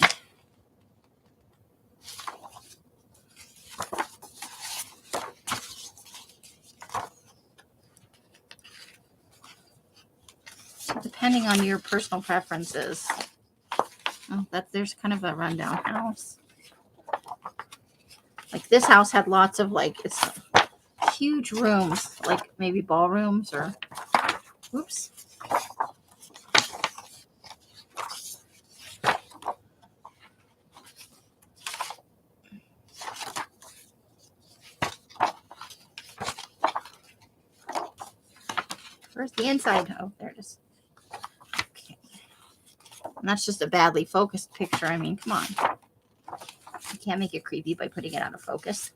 Depending on your personal preferences. Oh, there's kind of a rundown house. Like this house had lots of it's huge rooms, like maybe ballrooms or, oops. Where's the inside? Oh, there it is. Okay. And that's just a badly focused picture. I mean, come on. You can't make it creepy by putting it out of focus.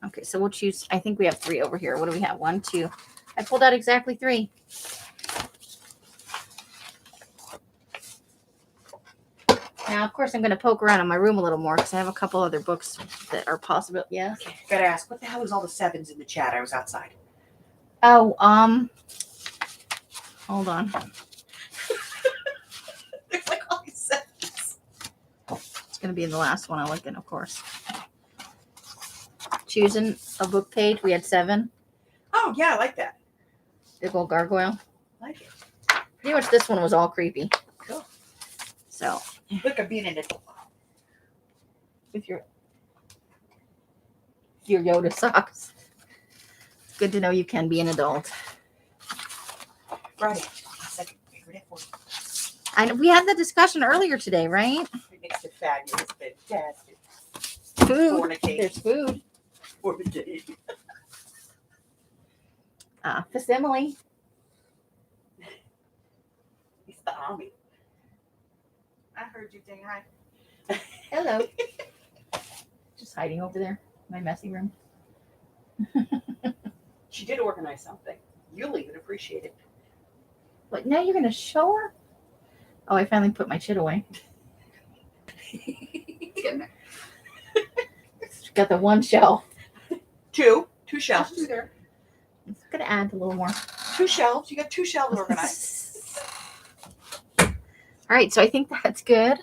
Okay, so we'll choose. I think we have 3 over here. What do we have? 1, 2. I pulled out exactly 3. Now, of course, I'm going to poke around in my room a little more because I have a couple other books that are possible. Yes. Okay, gotta ask, what the hell is all the 7s in the chat? I was outside. Oh, hold on. There's like all these 7s. It's going to be in the last one I look in, of course. Choosing a book page. We had 7. Oh, yeah, I like that. Big old gargoyle. I like it. Pretty much this one was all creepy. Cool. So. Look, I'm being in it. With your Yoda socks. It's good to know you can be an adult. Right. A second. Favorite for you. I know we had the discussion earlier today, right? It makes it fabulous, fantastic. Food. Fornicate. There's food. Fornicate. Facsimile. He's the army. I heard you saying hi. Hello. Just hiding over there in my messy room. She did organize something. You'll even appreciate it. What, now you're going to show her? Oh, I finally put my chit away. Got the one shelf. 2 shelves. I'm going to add a little more. 2 shelves. You got 2 shelves organized. All right, so I think that's good.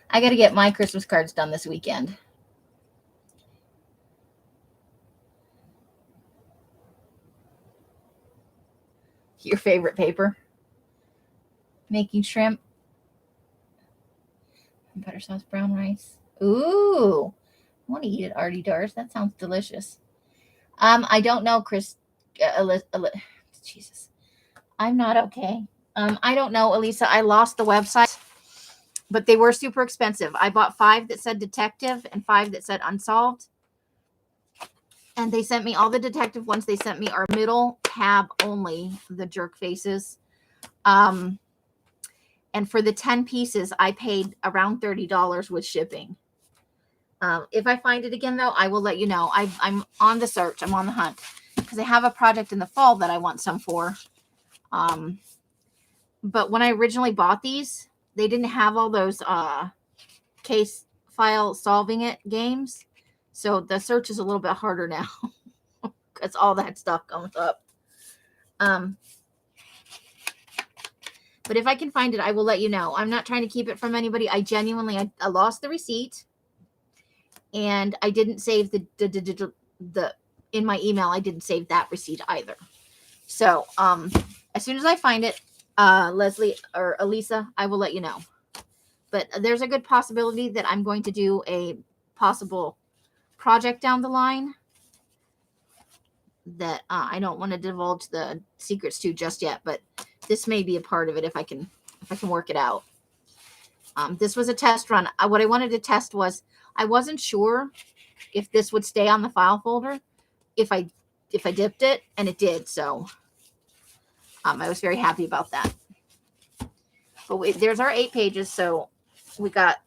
I got to get my Christmas cards done this weekend. Your favorite paper? Making shrimp. Butter sauce, brown rice. Ooh, I want to eat it, Artie Dars. That sounds delicious. I don't know, Chris. Jesus, I'm not okay. I don't know, Elisa. I lost the website, but they were super expensive. I bought 5 that said detective and 5 that said unsolved. And they sent me all the detective ones. They sent me our middle tab only, the jerk faces. And for the 10 pieces, I paid around $30 with shipping. If I find it again, though, I will let you know. I'm on the search. I'm on the hunt because I have a project in the fall that I want some for. But when I originally bought these, they didn't have all those case file solving it games. So the search is a little bit harder now because all that stuff comes up. But if I can find it, I will let you know. I'm not trying to keep it from anybody. I genuinely, I lost the receipt, and I didn't save the in my email. I didn't save that receipt either. So as soon as I find it, Leslie or Elisa, I will let you know. But there's a good possibility that I'm going to do a possible project down the line that I don't want to divulge the secrets to just yet, but this may be a part of it if I can work it out. This was a test run. What I wanted to test was I wasn't sure if this would stay on the file folder if I dipped it, and it did. So I was very happy about that. But there's our 8 pages. So we got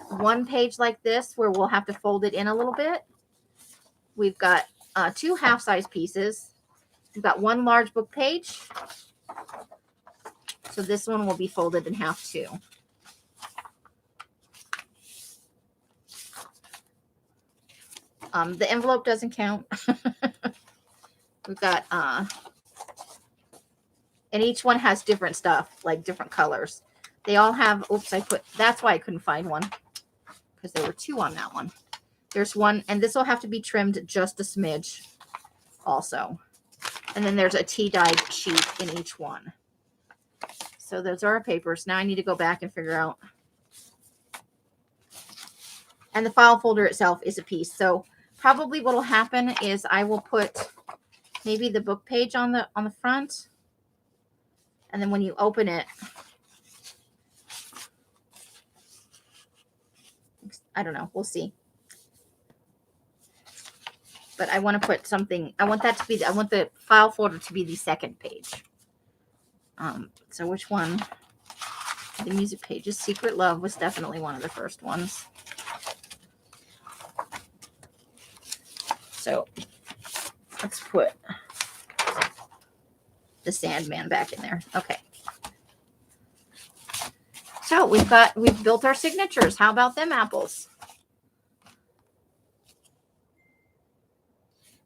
one page like this where we'll have to fold it in a little bit. We've got 2 half-size pieces. We've got 1 large book page. So this one will be folded in half too. The envelope doesn't count. We've got, and each one has different stuff, like different colors. They all have, oops, that's why I couldn't find one, because there were 2 on that one. There's one, and this will have to be trimmed just a smidge also. And then there's a tea-dyed sheet in each one. So those are our papers. Now I need to go back and figure out. And the file folder itself is a piece. So probably what will happen is I will put maybe the book page on the front. And then when you open it, I don't know. We'll see. But I want to put something. I want the file folder to be the second page. So which one? The music pages. Secret Love was definitely one of the first ones. So let's put the Sandman back in there. Okay. So we've built our signatures. How about them apples?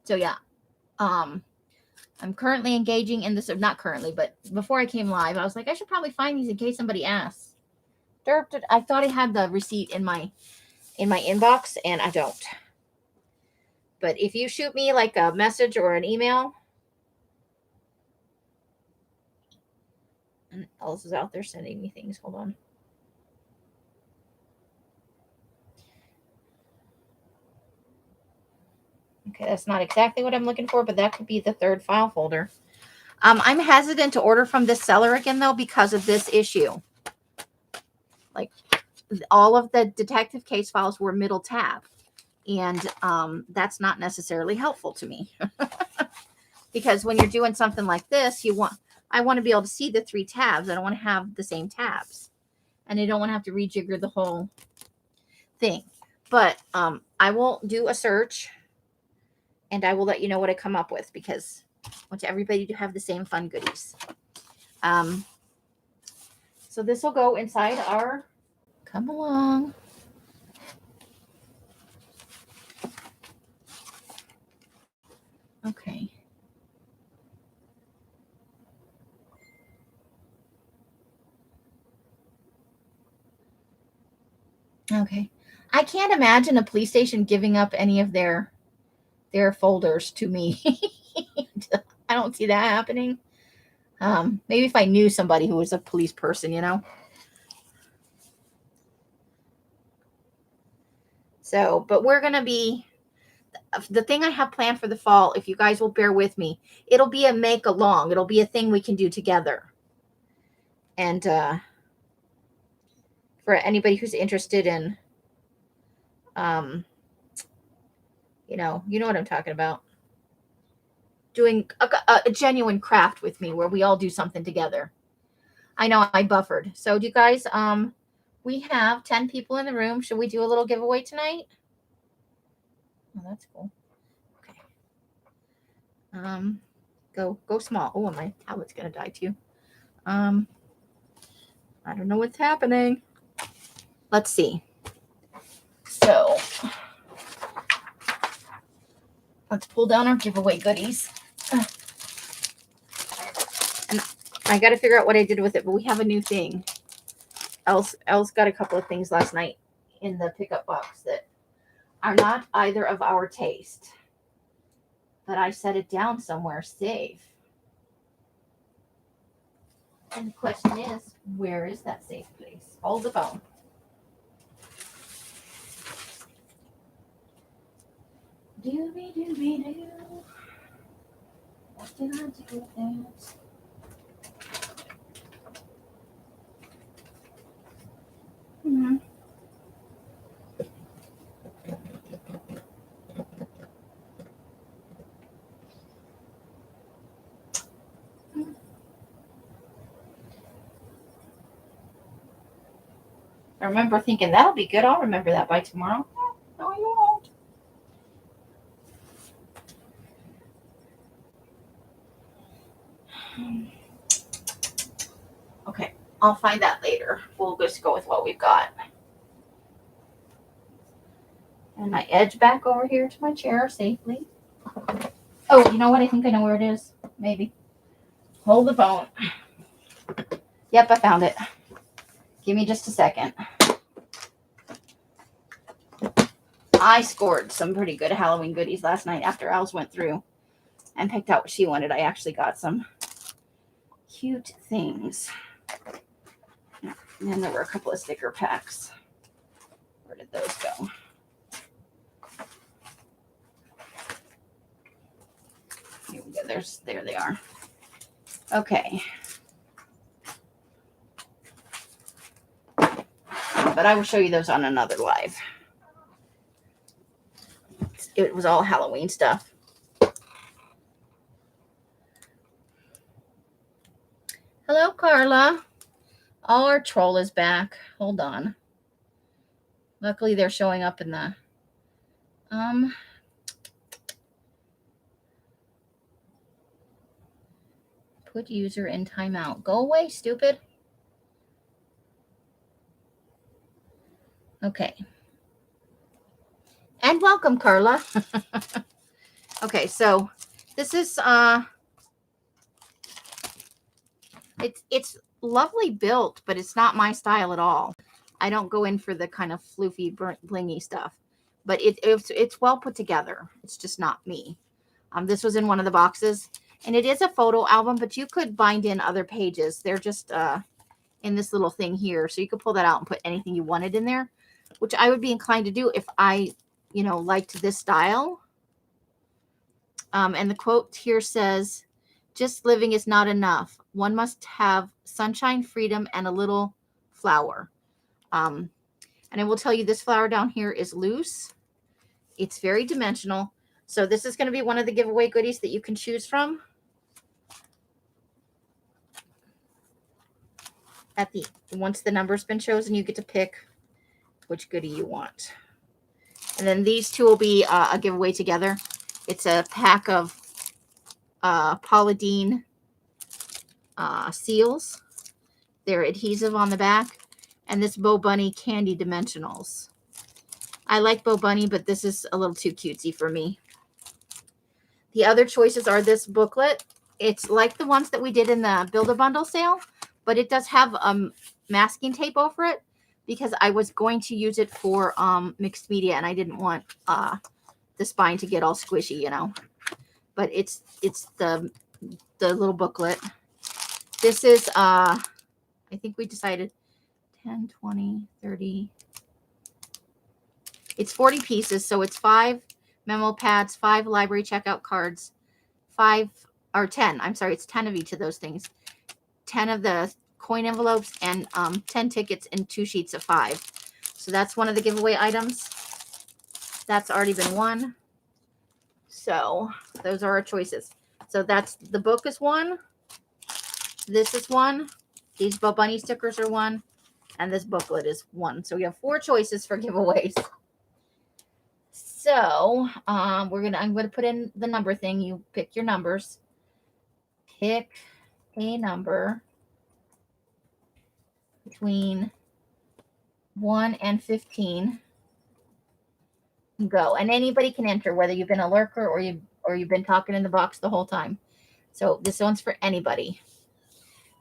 So yeah, I'm currently engaging in this, not currently, but before I came live, I was like, I should probably find these in case somebody asks. I thought I had the receipt in my inbox, and I don't. But if you shoot me like a message or an email, and Els is out there sending me things. Hold on. Okay, that's not exactly what I'm looking for, but that could be the 3rd file folder. I'm hesitant to order from this seller again, though, because of this issue. Like, all of the detective case files were middle tab, and that's not necessarily helpful to me. Because when you're doing something like this, I want to be able to see the 3 tabs. I don't want to have the same tabs, and I don't want to have to rejigger the whole thing. But I will do a search, and I will let you know what I come up with, because I want everybody to have the same fun goodies. So this will go inside our, come along. Okay. Okay. I can't imagine a police station giving up any of their folders to me. I don't see that happening. Maybe if I knew somebody who was a police person, you know. So, but we're going to be, the thing I have planned for the fall, if you guys will bear with me, it'll be a make along. It'll be a thing we can do together. And for anybody who's interested in, you know what I'm talking about. Doing a genuine craft with me where we all do something together. I know I buffered. So do you guys, we have 10 people in the room. Should we do a little giveaway tonight? Oh, that's cool. Okay. Go small. Oh, and my tablet's going to die too. I don't know what's happening. Let's see. So let's pull down our giveaway goodies. And I got to figure out what I did with it, but we have a new thing. Els got a couple of things last night in the pickup box that are not either of our taste. But I set it down somewhere safe. And the question is, where is that safe place? Hold the phone. Dooby. What did I do with that? I remember thinking, that'll be good. I'll remember that by tomorrow. No, you won't. Okay, I'll find that later. We'll just go with what we've got. And I edge back over here to my chair safely. Oh, you know what? I think I know where it is. Maybe. Hold the phone. Yep, I found it. Give me just a second. I scored some pretty good Halloween goodies last night after Els went through and picked out what she wanted. I actually got some cute things. And then there were a couple of sticker packs. Where did those go? Here we go. There they are. Okay. But I will show you those on another live. It was all Halloween stuff. Hello, Carla. Oh, our troll is back. Hold on. Luckily, they're showing up in the put user in timeout. Go away, stupid. Okay. And welcome, Carla. Okay, so this is it's lovely built, but it's not my style at all. I don't go in for the kind of floofy, blingy stuff, but it's well put together. It's just not me. This was in one of the boxes, and it is a photo album, but you could bind in other pages. They're just in this little thing here, so you could pull that out and put anything you wanted in there, which I would be inclined to do if I, liked this style. And the quote here says, "Just living is not enough. One must have sunshine, freedom, and a little flower." And I will tell you, this flower down here is loose. It's very dimensional. So this is going to be one of the giveaway goodies that you can choose from. Once the number's been chosen, you get to pick which goodie you want. And then these two will be a giveaway together. It's a pack of Polydine seals. They're adhesive on the back. And this Bo Bunny Candy Dimensionals. I like Bo Bunny, but this is a little too cutesy for me. The other choices are this booklet. It's like the ones that we did in the Build-A-Bundle sale, but it does have masking tape over it because I was going to use it for mixed media, and I didn't want the spine to get all squishy, But it's the little booklet. This is, I think we decided 10, 20, 30. It's 40 pieces, so it's 5 memo pads, 5 library checkout cards, 10. I'm sorry, it's 10 of each of those things. 10 of the coin envelopes and 10 tickets and 2 sheets of 5. So that's one of the giveaway items. That's already been won. So those are our choices. So the book is one. This is one. These Bo Bunny stickers are one. And this booklet is one. So we have 4 choices for giveaways. So I'm gonna put in the number thing. You pick your numbers. Pick a number. between 1 and 15. Go. And anybody can enter, whether you've been a lurker or you've been talking in the box the whole time. So this one's for anybody.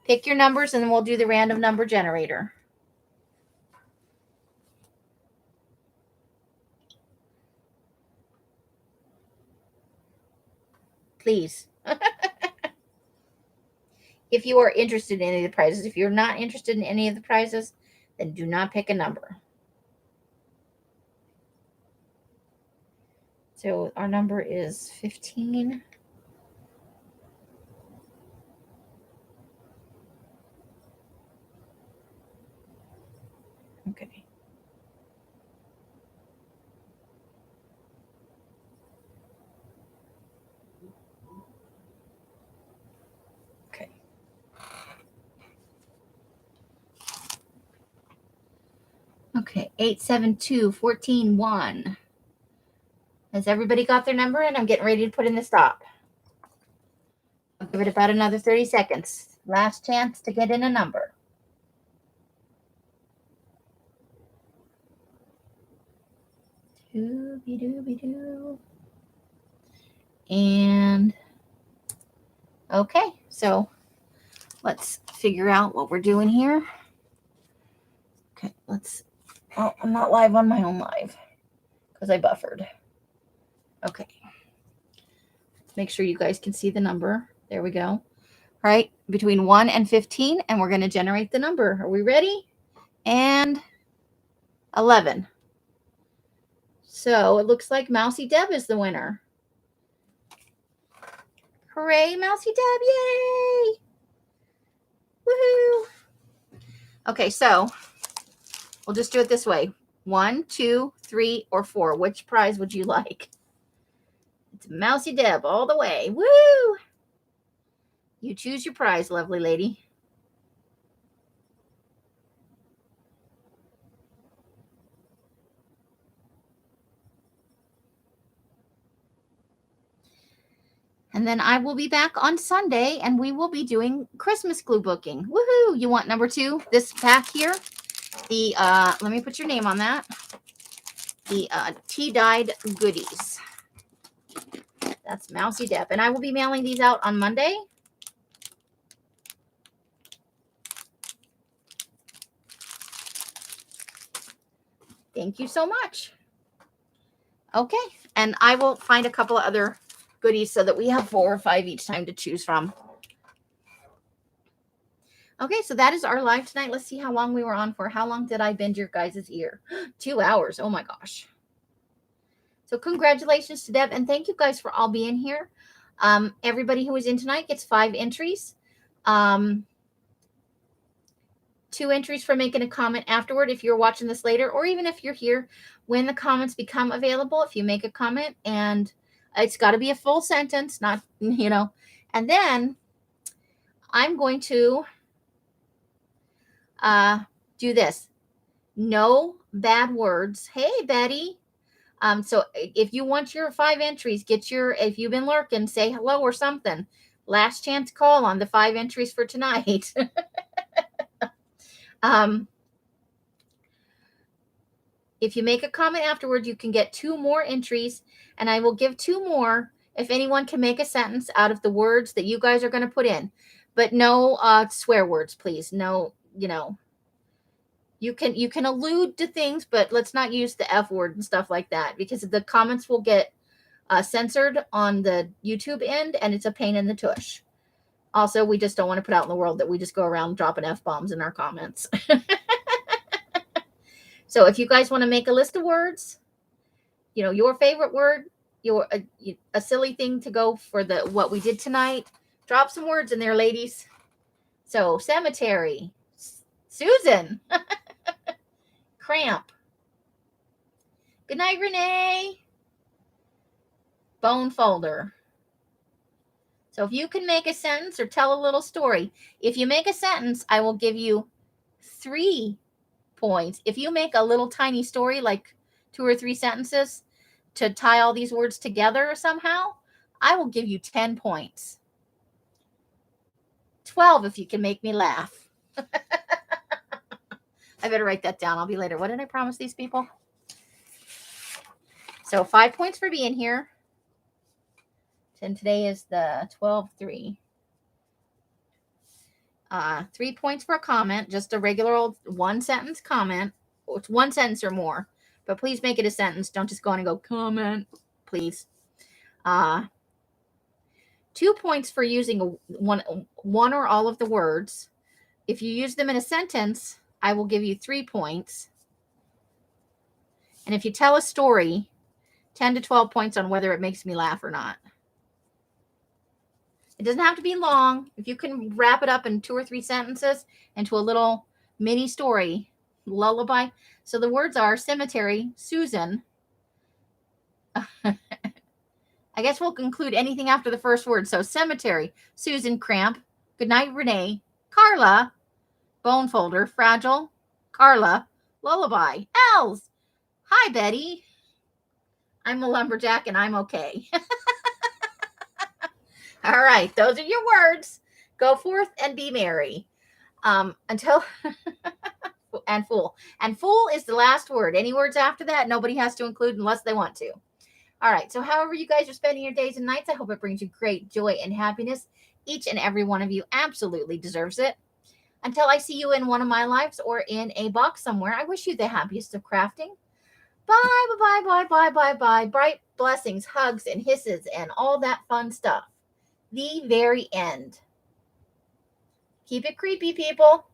Pick your numbers and then we'll do the random number generator. Please. If you are interested in any of the prizes. If you're not interested in any of the prizes, then do not pick a number. So our number is 15. Okay. Okay. Okay. 872-14-1. Has everybody got their number? And I'm getting ready to put in the stop. I'll give it about another 30 seconds. Last chance to get in a number. Dooby-dooby-doo. And okay, so let's figure out what we're doing here. Okay, oh, I'm not live on my own live because I buffered. Okay. Make sure you guys can see the number. There we go. All right, between 1 and 15, and we're going to generate the number. Are we ready? And 11. So it looks like Mousy Deb is the winner. Hooray, Mousy Deb, yay! Woohoo! Okay, so we'll just do it this way. 1, 2, 3, or 4. Which prize would you like? It's Mousy Deb all the way. Woo! You choose your prize, lovely lady. And then I will be back on Sunday, and we will be doing Christmas glue booking. Woohoo! You want number 2? This pack here. The let me put your name on that. The tea-dyed goodies. That's Mousy Deb. And I will be mailing these out on Monday. Thank you so much. Okay. And I will find a couple of other goodies so that we have 4 or 5 each time to choose from. Okay, so that is our live tonight. Let's see how long we were on for. How long did I bend your guys' ear? 2 hours. Oh my gosh. So congratulations to Deb, and thank you guys for all being here. Everybody who was in tonight gets 5 entries. 2 entries for making a comment afterward if you're watching this later, or even if you're here when the comments become available. If you make a comment, and it's got to be a full sentence, not, and then I'm going to do this. No bad words. Hey, Betty. So if you want your 5 entries, if you've been lurking, say hello or something. Last chance call on the 5 entries for tonight. If you make a comment afterward, you can get 2 more entries, and I will give 2 more if anyone can make a sentence out of the words that you guys are going to put in. But no swear words, please. No, you can allude to things, but let's not use the F word and stuff like that, because the comments will get censored on the YouTube end, and it's a pain in the tush. Also, we just don't want to put out in the world that we just go around dropping F-bombs in our comments. So if you guys want to make a list of words, your favorite word, a silly thing to go for what we did tonight, drop some words in there, ladies. So cemetery, Susan, cramp. Good night, Renee. Bone folder. So if you can make a sentence or tell a little story, if you make a sentence, I will give you 3 points. If you make a little tiny story, like 2 or 3 sentences to tie all these words together somehow, I will give you 10 points. 12 if you can make me laugh. I better write that down. I'll be later. What did I promise these people? So 5 points for being here. And today is the 12-3. 3 points for a comment, just a regular old 1-sentence comment. It's 1 sentence or more, but please make it a sentence. Don't just go on and go comment, please. 2 points for using one or all of the words. If you use them in a sentence, I will give you 3 points. And if you tell a story, 10 to 12 points on whether it makes me laugh or not. It doesn't have to be long. If you can wrap it up in 2 or 3 sentences into a little mini story, lullaby. So the words are cemetery, Susan. I guess we'll include anything after the first word. So cemetery, Susan, cramp, goodnight, Renee, Carla, bone folder, fragile, Carla, lullaby, Els. Hi, Betty. I'm a lumberjack and I'm okay. All right, those are your words. Go forth and be merry. Until and fool. And fool is the last word. Any words after that, nobody has to include unless they want to. All right, so however you guys are spending your days and nights, I hope it brings you great joy and happiness. Each and every one of you absolutely deserves it. Until I see you in one of my lives or in a box somewhere, I wish you the happiest of crafting. Bye, bye, bye, bye, bye, bye. Bright blessings, hugs, and hisses, and all that fun stuff. The very end. Keep it creepy, people.